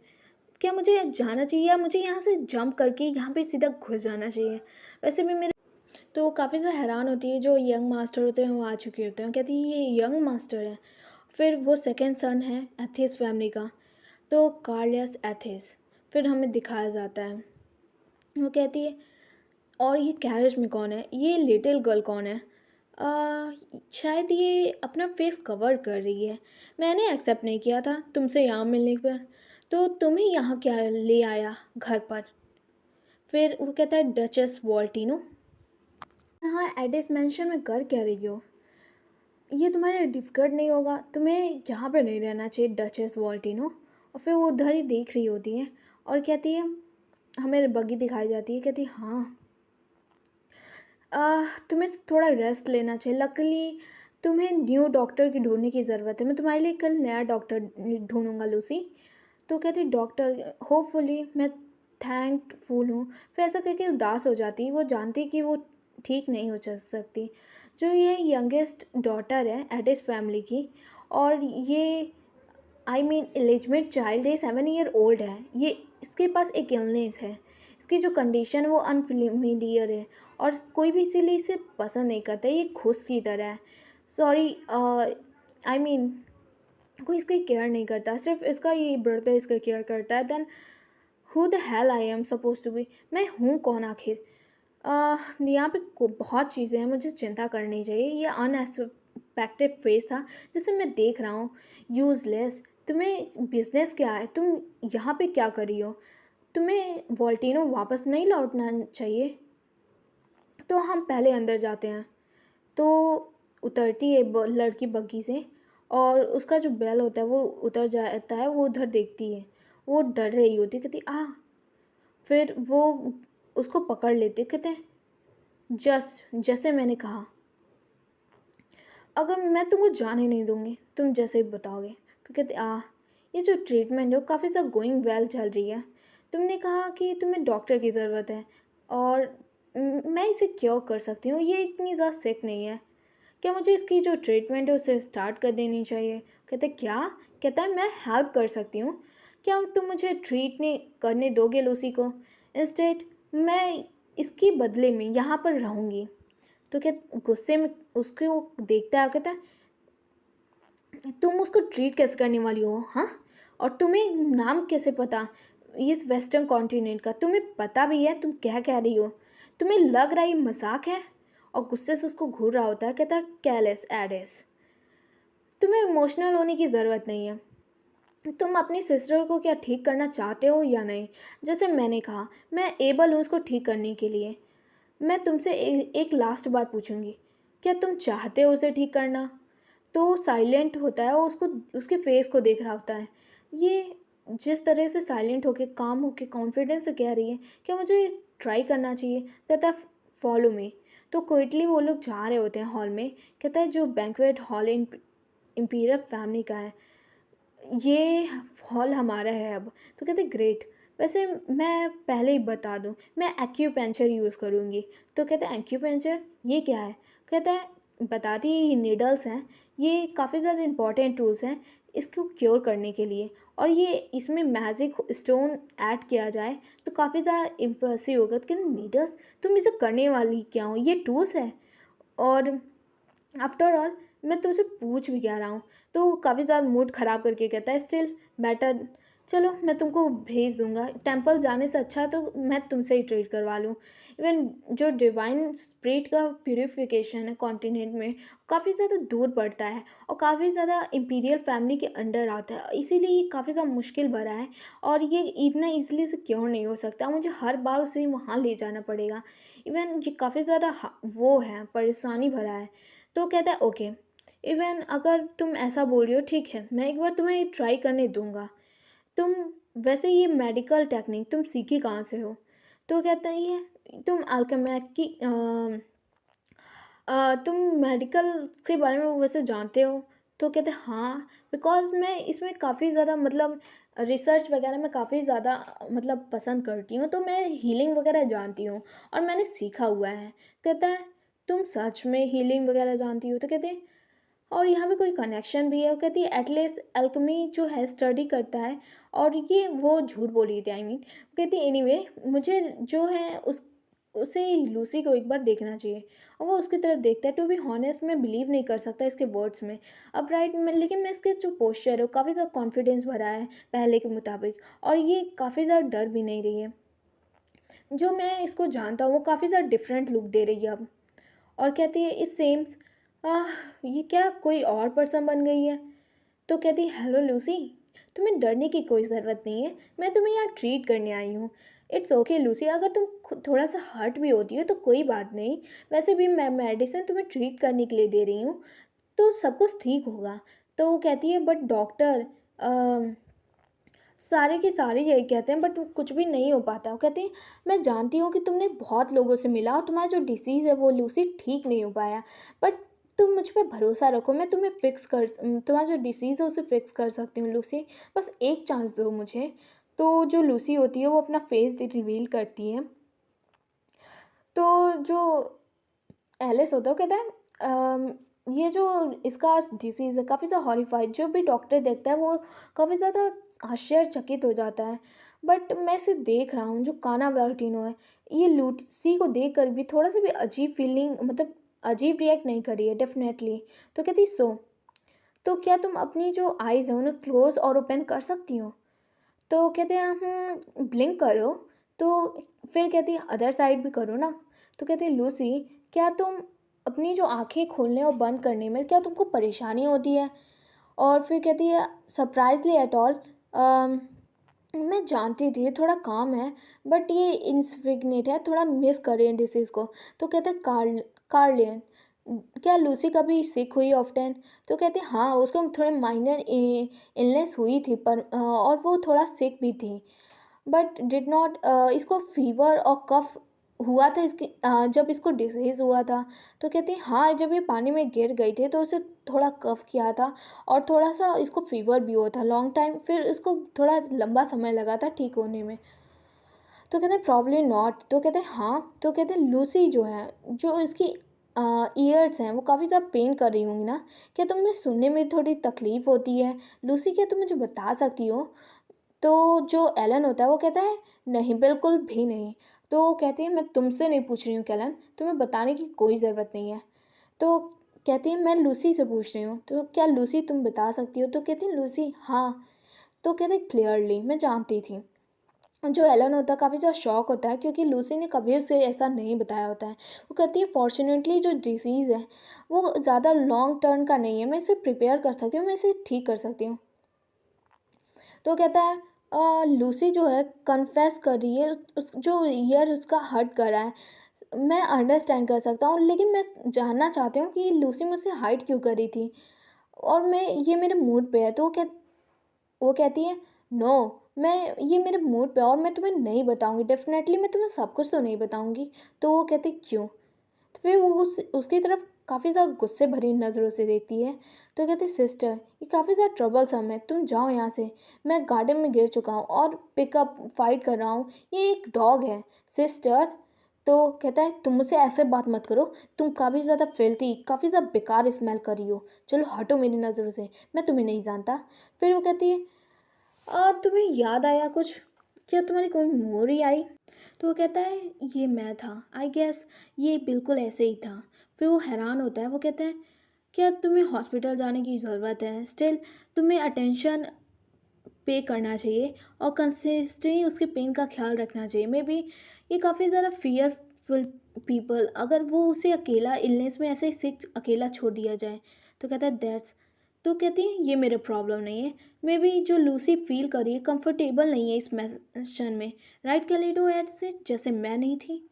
क्या मुझे जाना चाहिए, या मुझे यहाँ से जंप करके यहाँ पे सीधा घुस जाना चाहिए। वैसे भी मेरे, तो काफ़ी ज़्यादा हैरान होती है, जो यंग मास्टर होते हैं वो आ चुके होते हैं, कहती है ये यंग मास्टर है। फिर वो सेकंड सन है एथिस फैमिली का, तो कार्लियस एथिस। फिर हमें दिखाया जाता है, वो कहती है और ये कैरेज में कौन है, ये लिटिल गर्ल कौन है। शायद ये अपना फेस कवर कर रही है, मैंने एक्सेप्ट नहीं किया था तुमसे यहाँ मिलने पर। तो तुम्हें यहाँ क्या ले आया घर पर? फिर वो कहता है डचेस वॉल्टिनो। हाँ, एडिस मेंशन में कर क्या रही हो? ये तुम्हारे लिए डिफ़िकल्ट नहीं होगा, तुम्हें यहाँ पे नहीं रहना चाहिए डचेस वॉल्टिनो। और फिर वो उधर ही देख रही होती है और कहती है, हमें बग्गी दिखाई जाती है, कहती है, हाँ तुम्हें थोड़ा रेस्ट लेना चाहिए। लकीली तुम्हें न्यू डॉक्टर की ढूंढने की ज़रूरत है, मैं तुम्हारे लिए कल नया डॉक्टर ढूंढूंगा लूसी। तो कहती डॉक्टर होपफुली मैं थैंकफुल हूँ। फिर ऐसा करके उदास हो जाती, वो जानती कि वो ठीक नहीं हो सकती। जो ये यंगेस्ट डॉटर है एडिस फैमिली की, और ये आई मीन एलिजिमेट चाइल्ड है, 7 ईयर ओल्ड है ये। इसके पास एक इलनेस है, इसकी जो कंडीशन है वो अनफिलिमिलियर है, और कोई भी इसीलिए इसे पसंद नहीं करता, ये खुश की तरह है। सॉरी, आई मीन कोई इसकी केयर नहीं करता, सिर्फ इसका ये ब्रदर इसका केयर करता है। Then who the hell I am suppose to be, मैं हूँ कौन आखिर? यहाँ पे बहुत चीज़ें हैं मुझे चिंता करनी चाहिए। ये अनएक्सपेक्टेड फेस था जिसे मैं देख रहा हूँ। यूज़लेस, तुम्हें बिजनेस क्या है? तुम यहाँ पे क्या कर रही हो? तुम्हें वॉल्टिनो वापस नहीं लौटना चाहिए। तो हम पहले अंदर जाते हैं। तो उतरती है लड़की बग्गी से, और उसका जो बैल होता है वो उतर जाता है। वो उधर देखती है, वो डर रही होती है, कहती फिर वो उसको पकड़ लेते, कहते हैं जस्ट जैसे मैंने कहा, अगर मैं तुमको जाने नहीं दूंगी, तुम जैसे ही बताओगे। फिर कहते ये जो ट्रीटमेंट है वो काफ़ी ज़्यादा गोइंग वेल चल रही है। तुमने कहा कि तुम्हें डॉक्टर की ज़रूरत है, और मैं इसे क्योर कर सकती हूँ, ये इतनी ज़्यादा सिक नहीं है। क्या मुझे इसकी जो ट्रीटमेंट है उसे स्टार्ट कर देनी चाहिए? कहते क्या? कहता है मैं हेल्प कर सकती हूँ। क्या तुम मुझे ट्रीट नहीं करने दोगे लूसी को? इंस्टेड मैं इसके बदले में यहाँ पर रहूँगी। तो क्या गुस्से में उसको देखता है, कहता है तुम उसको ट्रीट कैसे करने वाली हो? हाँ, और तुम्हें नाम कैसे पता इस वेस्टर्न कॉन्टिनेंट का? तुम्हें पता भी है तुम क्या कह रही हो? तुम्हें लग रहा है ये मजाक है? और गुस्से से उसको घूर रहा होता है, कहता है कैलेस एडिस, तुम्हें इमोशनल होने की ज़रूरत नहीं है। तुम अपनी सिस्टर को क्या ठीक करना चाहते हो या नहीं? जैसे मैंने कहा, मैं एबल हूँ उसको ठीक करने के लिए। मैं तुमसे एक लास्ट बार पूछूंगी, क्या तुम चाहते हो उसे ठीक करना? तो साइलेंट होता है, वो उसको उसके फेस को देख रहा होता है। ये जिस तरह से साइलेंट होके काम होके कॉन्फिडेंस से कह रही है, क्या मुझे ट्राई करना चाहिए? कहता है फॉलो मी। तो क्विकली वो लोग जा रहे होते हैं हॉल में। कहता है जो बैंक्वेट हॉल इम्पीरियल फैमिली का है, ये हॉल हमारा है अब। तो कहते ग्रेट, वैसे मैं पहले ही बता दूं, मैं एक्यूपेंचर यूज़ करूँगी। तो कहते हैं एक्यूपेंचर ये क्या है? कहता है बताती है ये नीडल्स हैं, ये काफ़ी ज़्यादा इंपॉर्टेंट टूल्स हैं इसको क्योर करने के लिए, और ये इसमें मैजिक स्टोन ऐड किया जाए तो काफ़ी ज़्यादा इम्प्रेसिव होगा। कि नीडल्स, तुम इसे करने वाली क्या हो? ये टूल्स है, और आफ्टर ऑल मैं तुमसे पूछ भी क्या रहा हूँ? तो वो काफ़ी ज़्यादा मूड ख़राब करके कहता है स्टिल बेटर, चलो मैं तुमको भेज दूंगा। टेंपल जाने से अच्छा तो मैं तुमसे ही ट्रीट करवा लूँ। इवन जो डिवाइन स्पिरिट का प्यूरिफिकेशन है कॉन्टिनेंट में, काफ़ी ज़्यादा दूर पड़ता है और काफ़ी ज़्यादा इम्पीरियल फैमिली के अंडर आता है, इसीलिए ये काफ़ी ज़्यादा मुश्किल भरा है। और ये इतना ईजिली से क्यों नहीं हो सकता? मुझे हर बार उसे वहाँ ले जाना पड़ेगा। इवन ये काफ़ी ज़्यादा वो है, परेशानी भरा है। तो कहता है ओके, इवन अगर तुम ऐसा बोल रही हो ठीक है, मैं एक बार तुम्हें ट्राई करने दूंगा। तुम वैसे ये मेडिकल टेक्निक तुम सीखी कहाँ से हो? तो कहता है ये तुम अल्केमिक की तुम मेडिकल के बारे में वैसे जानते हो? तो कहते हैं हाँ, बिकॉज़ मैं इसमें काफ़ी ज़्यादा मतलब रिसर्च वगैरह में काफ़ी ज़्यादा मतलब पसंद करती हूँ, तो मैं हीलिंग वगैरह जानती हूँ और मैंने सीखा हुआ है। कहता है तुम सच में हीलिंग वगैरह जानती हो? तो कहते हैं और यहाँ पे कोई कनेक्शन भी है? वो कहती है एटलीस्ट अल्केमी जो है स्टडी करता है, और ये वो झूठ बोल रही थी आई मीन। कहती है एनीवे मुझे जो है उसे लूसी को एक बार देखना चाहिए। और वो उसकी तरफ देखता है। टू बी हॉनेस्ट मैं बिलीव नहीं कर सकता इसके वर्ड्स में अब राइट में, लेकिन मैं इसके जो पोस्चर है वो काफ़ी ज़्यादा कॉन्फिडेंस भरा है पहले के मुताबिक, और ये काफ़ी ज़्यादा डर भी नहीं रही है। जो मैं इसको जानता हूँ वो काफ़ी ज़्यादा डिफरेंट लुक दे रही है अब। और कहती है इट सेम्स ये क्या कोई और पर्सन बन गई है? तो कहती है हेलो लूसी, तुम्हें डरने की कोई ज़रूरत नहीं है, मैं तुम्हें यहाँ ट्रीट करने आई हूँ। इट्स ओके लूसी, अगर तुम थोड़ा सा हर्ट भी होती हो तो कोई बात नहीं। वैसे भी मैं मेडिसिन तुम्हें ट्रीट करने के लिए दे रही हूँ, तो सब कुछ ठीक होगा। तो वो कहती है बट डॉक्टर, सारे के सारे यही कहते हैं बट कुछ भी नहीं हो पाता। वो कहती है मैं जानती हूँ कि तुमने बहुत लोगों से मिला और तुम्हारा जो डिसीज़ है वो लूसी ठीक नहीं हो पाया, बट तुम मुझ पर भरोसा रखो, मैं तुम्हें तुम्हारा जो डिसीज़ है उसे फिक्स कर सकती हूँ लूसी, बस एक चांस दो मुझे। तो जो लूसी होती है वो अपना फेस रिवील करती है। तो जो एलिस होता है वो कहता है ये जो इसका डिसीज़ है काफ़ी ज़्यादा हॉरिफाइड, जो भी डॉक्टर देखता है वो काफ़ी ज़्यादा आश्चर्यचकित हो जाता है। बट मैं इसे देख रहा हूँ जो काना वेलटिनो है, ये लूसी को देख कर भी थोड़ा सा भी अजीब फीलिंग, मतलब अजीब रिएक्ट नहीं करी है डेफिनेटली। तो कहती सो, तो क्या तुम अपनी जो आइज़ है उन्हें क्लोज और ओपन कर सकती हो? तो कहते हैं ब्लिंक करो। तो फिर कहती है अदर साइड भी करो ना। तो कहती है लूसी, क्या तुम अपनी जो आंखें खोलने और बंद करने में क्या तुमको परेशानी होती है? और फिर कहती है सरप्राइजली एट ऑल, मैं जानती थी थोड़ा काम है, बट ये इंसिग्निफिकेंट है, थोड़ा मिस करें डिसीज़ को। तो कहते हैं कार्लियन, क्या लूसी कभी सिक हुई ऑफ्टन? तो कहते हैं हाँ, उसको थोड़े माइनर इलनेस हुई थी, पर और वो थोड़ा सिक भी थी, बट डिड नॉट, इसको फीवर और कफ हुआ था इसकी, जब इसको डिसीज़ हुआ था। तो कहते हैं हाँ, जब ये पानी में गिर गई थी तो उसे थोड़ा कफ किया था और थोड़ा सा इसको फीवर भी हुआ था लॉन्ग टाइम, फिर इसको थोड़ा लंबा समय लगा था ठीक होने में। तो कहते हैं प्रॉब्ली नॉट। तो कहते हैं हाँ। तो कहते हैं लूसी जो है, जो इसकी ईयर्स हैं वो काफ़ी ज़्यादा पेन कर रही होंगी ना, क्या तुम्हें सुनने में थोड़ी तकलीफ़ होती है लूसी, क्या तुम मुझे बता सकती हो? तो जो एलन होता है वो कहता है नहीं, बिल्कुल भी नहीं। तो वो कहती है मैं तुमसे नहीं पूछ रही हूँ कैलन, तुम्हें बताने की कोई ज़रूरत नहीं है। तो कहती है मैं लूसी से पूछ रही हूँ, तो क्या लूसी तुम बता सकती हो? तो कहती है लूसी हाँ। तो कहते क्लियरली मैं जानती थी। जो एलन होता है काफ़ी ज़्यादा शॉक होता है क्योंकि लूसी ने कभी उसे ऐसा नहीं बताया होता है। वो कहती है फॉर्चुनेटली जो डिसीज़ है वो ज़्यादा लॉन्ग टर्म का नहीं है, मैं इसे प्रिपेयर कर सकती हूँ, मैं इसे ठीक कर सकती हूँ। तो कहता है लूसी जो है कन्फेस कर रही है, उस जो ईयर उसका हर्ट कर रहा है, मैं अंडरस्टैंड कर सकता हूँ, लेकिन मैं जानना चाहती हूँ कि लूसी मुझसे हाइड क्यों कर रही थी, और मैं ये मेरे मूड पे है। तो वो कहती है नो, मैं ये मेरे मूड पे है और मैं तुम्हें नहीं बताऊंगी, डेफिनेटली मैं तुम्हें सब कुछ तो नहीं बताऊंगी। तो वो कहती क्यों? तो फिर वो उसकी तरफ काफ़ी ज़्यादा गुस्से भरी नज़रों से देखती है। तो कहती सिस्टर ये काफ़ी ज़्यादा ट्रबलसम है, तुम जाओ यहाँ से, मैं गार्डन में गिर चुका हूँ और पिकअप फाइट कर रहा हूँ, ये एक डॉग है सिस्टर। तो कहता है तुम मुझसे ऐसे बात मत करो, तुम काफ़ी ज़्यादा फिल्थी, काफ़ी ज़्यादा बेकार स्मेल कर रही हो, चलो हटो मेरी नज़रों से, मैं तुम्हें नहीं जानता। फिर वो कहती है तुम्हें याद आया कुछ? क्या तुम्हारी कोई मेमोरी आई? तो वो कहता है ये मैं था, आई गेस ये बिल्कुल ऐसे ही था। फिर वो हैरान होता है, वो कहते हैं क्या तुम्हें हॉस्पिटल जाने की ज़रूरत है? स्टिल तुम्हें अटेंशन पे करना चाहिए और कंसिस्टेंटली उसके पेन का ख्याल रखना चाहिए। मे बी ये काफ़ी ज़्यादा फियरफुल पीपल, अगर वो उसे अकेला इलनेस में ऐसे सिक अकेला छोड़ दिया जाए। तो कहता है दैट्स, तो कहती है ये मेरा प्रॉब्लम नहीं है। मे बी जो लूसी फील कर रही है कंफर्टेबल नहीं है इस मैंशन में, राइट कैलेडो एड से, जैसे मैं नहीं थी।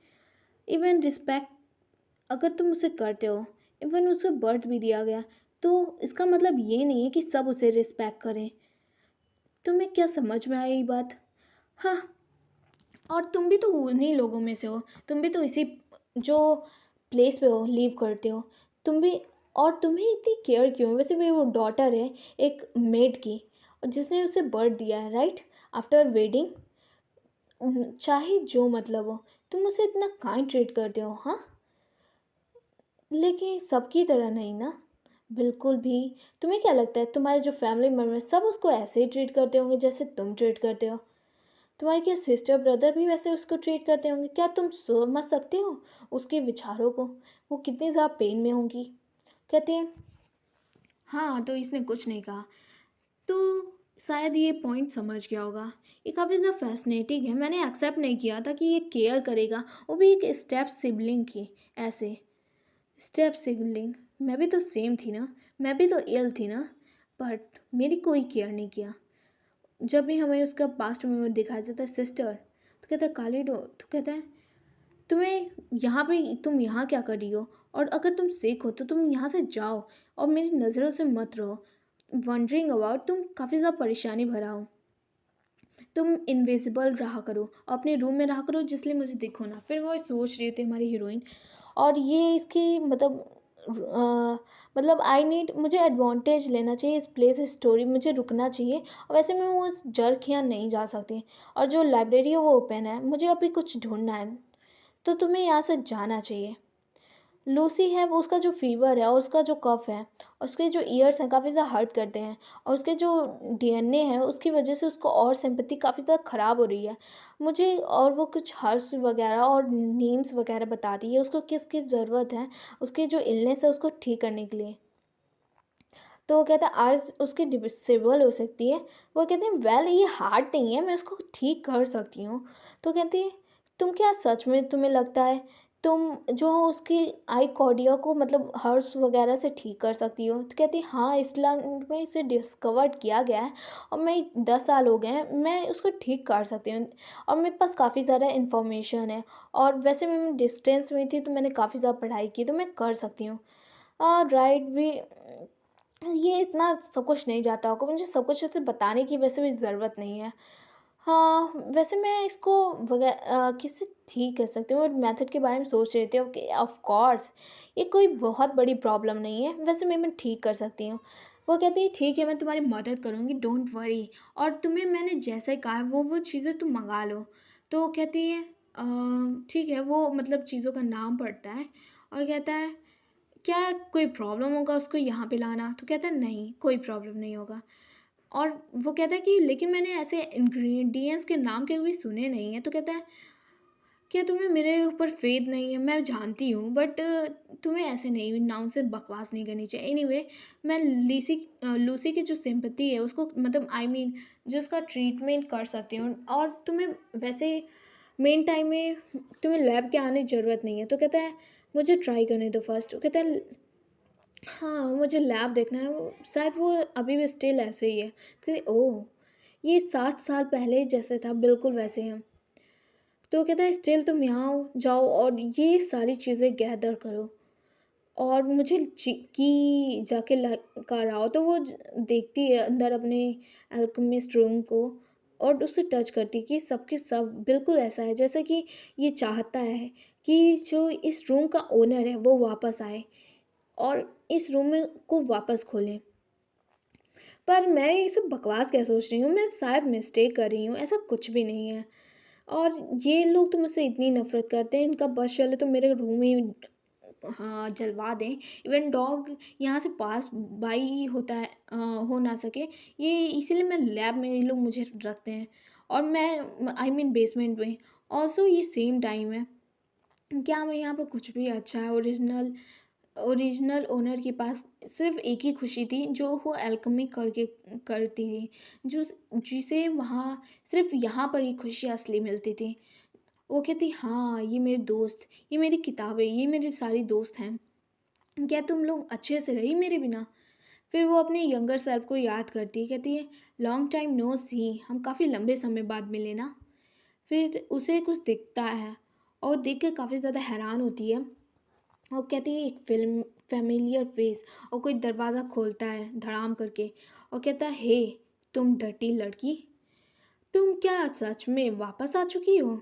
इवन रिस्पेक्ट अगर तुम उसे करते हो, इवन उसे बर्थ भी दिया गया, तो इसका मतलब ये नहीं है कि सब उसे रिस्पेक्ट करें। तुम्हें क्या समझ में आई ये बात? हाँ, और तुम भी तो उन्हीं लोगों में से हो, तुम भी तो इसी जो प्लेस पे हो, लीव करते हो, तुम भी। और तुम्हें इतनी केयर क्यों? वैसे भी वो डॉटर है एक मेड की, और जिसने उसे बर्थ दिया है, राइट आफ्टर वेडिंग। चाहे जो मतलब हो, तुम उसे इतना काइंड ट्रीट करते हो, हाँ, लेकिन सबकी तरह नहीं ना, बिल्कुल भी। तुम्हें क्या लगता है तुम्हारे जो फैमिली मेम्बर सब उसको ऐसे ही ट्रीट करते होंगे जैसे तुम ट्रीट करते हो? तुम्हारे क्या सिस्टर ब्रदर भी वैसे उसको ट्रीट करते होंगे? क्या तुम समझ सकते हो उसके विचारों को? वो कितनी ज़्यादा पेन में होंगी। कहते हैं हाँ, तो इसने कुछ नहीं कहा। तो शायद ये पॉइंट समझ गया होगा। ये काफ़ी ज़्यादा फैसिनेटिंग है, मैंने एक्सेप्ट नहीं किया था कि ये केयर करेगा, वो भी एक स्टेप सिबलिंग की। ऐसे स्टेप सिबलिंग, मैं भी तो सेम थी ना, मैं भी तो इल थी ना, बट मेरी कोई केयर नहीं किया। जब भी हमें उसका पास्ट मेमोरी दिखाया जाता है, सिस्टर, तो कहता है कालिडो, तो कहता है तुम्हें यहाँ पे, तुम यहाँ क्या कर रही हो, और अगर तुम सिख हो तो तुम यहाँ से जाओ और मेरी नज़रों से मत रहो। वंडरिंग अबाउट, तुम काफ़ी ज़्यादा परेशानी भरा हो, तुम इनविजिबल रहा करो, अपने रूम में रहा करो, जिसलिए मुझे दिखो ना। फिर वो सोच रही थी हमारी हीरोइन, और ये इसकी मतलब आई नीड, मुझे एडवांटेज लेना चाहिए इस प्लेस स्टोरी, मुझे रुकना चाहिए, और वैसे मैं वो उस जर्क यहाँ नहीं जा सकती, और जो लाइब्रेरी है वो ओपन है, मुझे अभी कुछ ढूंढना है, तो तुम्हें यहाँ से जाना चाहिए। लूसी है, वो उसका जो फीवर है और उसका जो कफ है, उसके जो ईयर्स हैं काफ़ी ज़्यादा हर्ट करते हैं, और उसके जो डीएनए है उसकी वजह से उसको और सिंपैथी काफ़ी ज़्यादा ख़राब हो रही है मुझे, और वो कुछ हर्ब्स वगैरह और नीम्स वगैरह बताती है उसको किस किस ज़रूरत है उसकी जो इलनेस है उसको ठीक करने के लिए। तो वो कहता है आज उसकी डिसेबल हो सकती है। वो कहते हैं वेल ये हार्ड नहीं है, मैं उसको ठीक कर सकती हूँ। तो कहती है तुम क्या सच में तुम्हें लगता है तुम जो उसकी आई कॉर्डिया को मतलब हर्ट्स वगैरह से ठीक कर सकती हो? तो कहती है हाँ, इस्लाम में इसे डिस्कवर्ड किया गया है और मैं 10 साल हो गए हैं, मैं उसको ठीक कर सकती हूँ, और मेरे पास काफ़ी ज़्यादा इन्फॉर्मेशन है, और वैसे मैं डिस्टेंस में थी तो मैंने काफ़ी ज़्यादा पढ़ाई की, तो मैं कर सकती हूँ। राइट वी, ये इतना सब कुछ नहीं जाता होगा, मुझे सब कुछ ऐसे बताने की वैसे भी ज़रूरत नहीं है। हाँ, वैसे मैं इसको किससे ठीक कर सकती हूँ, और मेथड के बारे में सोच रही थी कि ऑफ कोर्स ये कोई बहुत बड़ी प्रॉब्लम नहीं है, वैसे मैं ठीक कर सकती हूँ। वो कहती है ठीक है, मैं तुम्हारी मदद करूँगी, डोंट वरी, और तुम्हें मैंने जैसे कहा है वो चीज़ें तुम मंगा लो। तो कहती है ठीक है, वो मतलब चीज़ों का नाम पढ़ता है और कहता है क्या कोई प्रॉब्लम होगा उसको यहाँ पे लाना? तो कहता है नहीं, कोई प्रॉब्लम नहीं होगा। और वो कहता है कि लेकिन मैंने ऐसे इंग्रेडिएंट्स के नाम कभी सुने नहीं हैं। तो कहता है क्या तुम्हें मेरे ऊपर फ़ेथ नहीं है? मैं जानती हूँ, बट तुम्हें ऐसे नहीं नाम से बकवास नहीं करनी चाहिए। एनीवे, मैं लूसी की जो सिंपैथी है उसको मतलब आई मीन जो उसका ट्रीटमेंट कर सकती हूँ, और तुम्हें वैसे मेन टाइम में तुम्हें लैब के आने की ज़रूरत नहीं है। तो कहता है मुझे ट्राई करने दो फर्स्ट। तो कहता है हाँ, मुझे लैब देखना है, वो शायद वो अभी भी स्टिल ऐसे ही है। कहते ओह! ये 7 साल पहले जैसे था बिल्कुल वैसे हैं। तो कहता है स्टिल तुम यहाँ आओ, जाओ और ये सारी चीज़ें गैदर करो, और मुझे की जाके कर आओ। तो वो देखती है अंदर अपने अल्केमिस्ट रूम को, और उससे टच करती है कि सब के सब बिल्कुल ऐसा है जैसा कि ये चाहता है कि जो इस रूम का ओनर है वो वापस आए और इस रूम में को वापस खोलें। पर मैं ये सब बकवास क्या सोच रही हूँ, मैं शायद मिस्टेक कर रही हूँ, ऐसा कुछ भी नहीं है। और ये लोग तो मुझसे इतनी नफ़रत करते हैं, इनका बस चले तो मेरे रूम ही हाँ, जलवा दें। इवन डॉग यहाँ से पास बाई ही होता है, हो ना सके, ये इसीलिए मैं लैब में ये लोग मुझे रखते हैं, और मैं आई मीन बेसमेंट में। ऑल्सो ये सेम टाइम है, क्या मैं यहाँ पे कुछ भी अच्छा है ओरिजिनल ओरिजिनल ओनर के पास सिर्फ एक ही खुशी थी जो वो अल्केमी करके करती थी, जो जिसे वहाँ सिर्फ यहाँ पर ही खुशी असली मिलती थी। वो कहती हाँ, ये मेरे दोस्त, ये मेरी किताबें, ये मेरी सारी दोस्त हैं, क्या तुम लोग अच्छे से रही मेरे बिना? फिर वो अपने यंगर सेल्फ को याद करती है, कहती है लॉन्ग टाइम नो सी, हम काफ़ी लंबे समय बाद मिले ना। फिर उसे कुछ दिखता है और देख कर काफ़ी ज़्यादा हैरान होती है, और कहती है एक फिल्म फैमिलियर फेस, और कोई दरवाज़ा खोलता है धड़ाम करके, और कहता है हे तुम डर्टी लड़की, तुम क्या सच में वापस आ चुकी हो?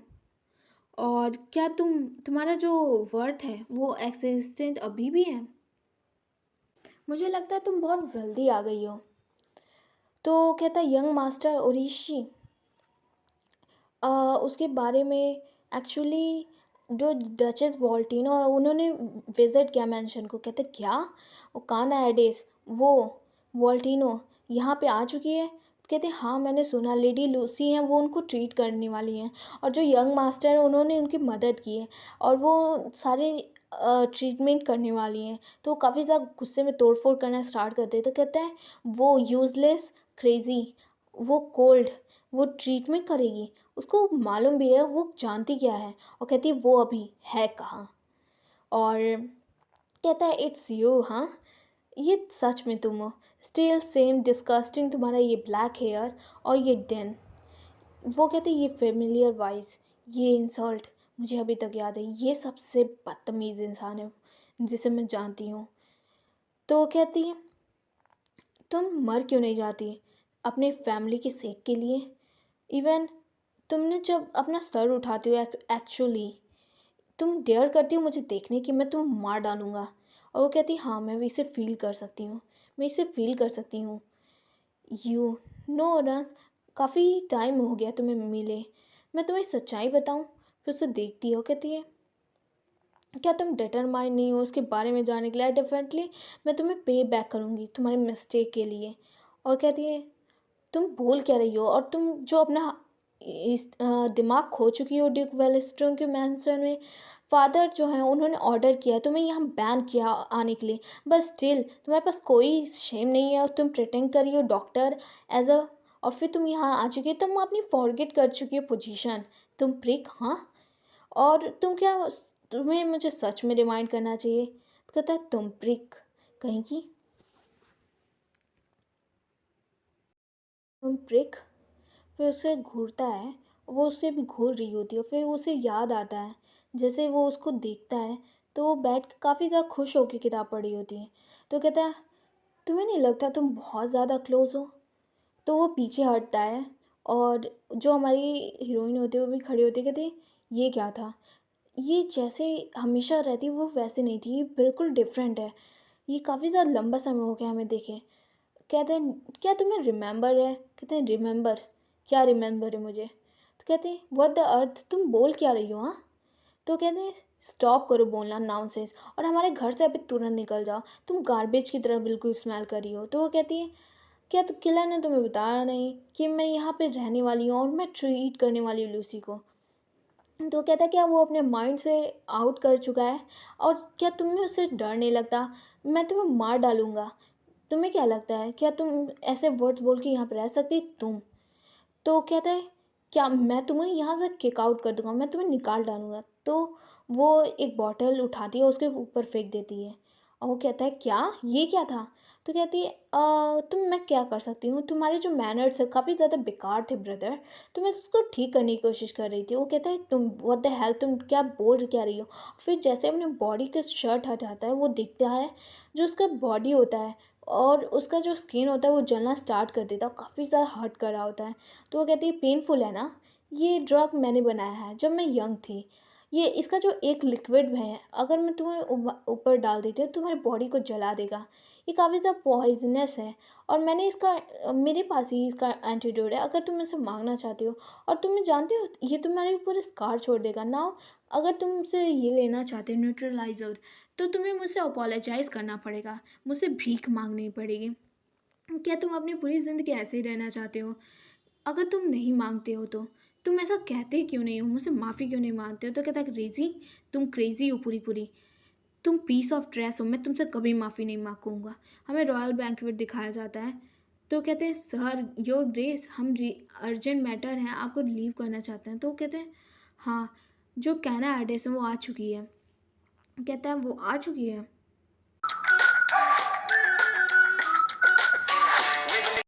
और क्या तुम्हारा जो वर्थ है वो एक्सिस्टेंट अभी भी है? मुझे लगता है तुम बहुत जल्दी आ गई हो। तो कहता है यंग मास्टर ओरिशी, उसके बारे में एक्चुअली जो डचेस वॉल्टिनो है उन्होंने विज़िट किया मैंशन को। कहते क्या वो काना एडिस वो वॉल्टिनो यहाँ पे आ चुकी है? कहते हाँ, मैंने सुना लेडी लूसी हैं वो उनको ट्रीट करने वाली हैं, और जो यंग मास्टर हैं उन्होंने उनकी मदद की है, और वो सारे ट्रीटमेंट करने वाली हैं। तो काफ़ी ज़्यादा गुस्से में तोड़ फोड़ करना स्टार्ट करते हैं। तो कहते हैं वो यूज़लेस क्रेज़ी, वो कोल्ड, वो ट्रीटमेंट करेगी, उसको मालूम भी है वो जानती क्या है, और कहती है वो अभी है कहाँ। और कहता है इट्स यू हाँ, ये सच में तुम हो। स्टिल सेम डिस्गस्टिंग, तुम्हारा ये ब्लैक हेयर और ये डेन। वो कहते ये फेमिलियर वॉइस, ये इंसल्ट, मुझे अभी तक याद है, ये सबसे बदतमीज़ इंसान है जिसे मैं जानती हूँ। तो कहती है तुम मर क्यों नहीं जाती अपने फैमिली की सेक के लिए। इवन तुमने जब अपना सर उठाती हो, एक्चुअली तुम डेयर करती हो मुझे देखने की, मैं तुम्हें मार डालूंगा। और वो कहती हाँ मैं इसे फील कर सकती हूँ, मैं इसे फील कर सकती हूँ। यू नो रस, काफ़ी टाइम हो गया तुम्हें मिले, मैं तुम्हें सच्चाई बताऊँ। फिर उसे देखती हो, कहती है क्या तुम डिटरमाइंड नहीं हो उसके बारे में जानने के लिए। डेफिनेटली मैं तुम्हें पे बैक करूँगी तुम्हारे मिस्टेक के लिए। और कहती है तुम बोल क्या रही हो, और तुम जो अपना दिमाग खो चुकी हो ड्यूक वेलिस्टोन के मैंसन में। फादर जो है उन्होंने ऑर्डर किया है तुम्हें यहाँ बैन किया आने के लिए, बट स्टिल तुम्हारे पास कोई शेम नहीं है और तुम प्रिटेंड करी हो डॉक्टर एज अ। और फिर तुम यहाँ आ चुकी हो, तुम अपनी फॉरगेट कर चुकी हो पोजीशन। तुम प्रिक, हाँ। और तुम क्या, तुम्हें मुझे सच में रिमाइंड करना चाहिए। तो कहता है तुम प्रिक कहीं की, तुम प्रिक। फिर उसे घूरता है, वो उससे भी घूर रही होती है। फिर उसे याद आता है, जैसे वो उसको देखता है तो वो बैठ के काफ़ी ज़्यादा खुश होकर किताब पढ़ी होती है। तो कहता है तुम्हें नहीं लगता तुम बहुत ज़्यादा क्लोज हो। तो वो पीछे हटता है और जो हमारी हीरोइन होती है वो भी खड़ी होती है, कहती है ये क्या था। ये जैसे हमेशा रहती है वो वैसे नहीं थी, ये बिल्कुल डिफरेंट है। ये काफ़ी ज़्यादा लंबा समय हो गया हमें देखे। कहते हैं क्या तुम्हें रिमेंबर है। कहते हैं रिमेंबर, क्या रिमेंबर है मुझे। तो कहते हैं व्हाट द अर्थ, तुम बोल क्या रही हो हाँ। तो कहते हैं स्टॉप करो बोलना नॉनसेंस और हमारे घर से अभी तुरंत निकल जाओ, तुम गार्बेज की तरह बिल्कुल स्मेल कर रही हो। तो वो कहती है क्या तो किलर ने तुम्हें बताया नहीं कि मैं यहाँ पे रहने वाली हूँ और मैं ट्रीट करने वाली हूँ लूसी को। तो कहता है क्या वो अपने माइंड से आउट कर चुका है, और क्या तुम्हें उससे डर नहीं लगता, मैं तुम्हें मार डालूंगा। तुम्हें क्या लगता है क्या तुम ऐसे वर्ड्स बोल के यहाँ पर रह सकती तुम। तो कहता है क्या मैं तुम्हें यहाँ से किक आउट कर दूंगा, मैं तुम्हें निकाल डालूंगा। तो वो एक बॉटल उठाती है उसके ऊपर फेंक देती है। और वो कहता है क्या ये क्या था। तो कहती है तुम मैं क्या कर सकती हूँ, तुम्हारे जो मैनर्स है काफ़ी ज़्यादा बेकार थे ब्रदर, तो मैं उसको ठीक करने की कोशिश कर रही थी। वो कहता है तुम व्हाट द हेल, तुम क्या बोल क्या रही हो। फिर जैसे अपने बॉडी का शर्ट हटाता है वो दिखता है जो उसका बॉडी होता है और उसका जो स्किन होता है वो जलना स्टार्ट कर देता है, काफ़ी ज़्यादा हर्ट कर रहा होता है। तो वो कहती है पेनफुल है ना, ये ड्रग मैंने बनाया है जब मैं यंग थी। ये इसका जो एक लिक्विड है अगर मैं तुम्हें ऊपर डाल देती हूँ तुम्हारी बॉडी को जला देगा। ये काफ़ी ज़्यादा पॉइजनस है और मैंने इसका मेरे पास ही इसका एंटीडोट है, अगर तुम इसे मांगना चाहती हो। और तुम्हें जानते हो ये तुम्हारे ऊपर स्कार छोड़ देगा नाउ। अगर तुम मुझसे ये लेना चाहते हो न्यूट्रलाइजर, तो तुम्हें मुझसे अपोलोजाइज़ करना पड़ेगा, मुझसे भीख मांगनी पड़ेगी। क्या तुम अपनी पूरी ज़िंदगी ऐसे ही रहना चाहते हो। अगर तुम नहीं मांगते हो तो तुम ऐसा कहते क्यों नहीं हो, मुझसे माफ़ी क्यों नहीं मांगते हो। तो कहता है क्रेज़ी, तुम क्रेज़ी हो पूरी पूरी, तुम पीस ऑफ ड्रेस हो, मैं तुमसे कभी माफ़ी नहीं मांगूंगा। हमें रॉयल बैंक्वेट दिखाया जाता है। तो कहते हैं सर योर ग्रेस हम अर्जेंट मैटर है आपको लीव करना चाहते हैं। तो कहते हैं हाँ जो कहना एड्रेस है वो आ चुकी है। कहता है वो आ चुकी है।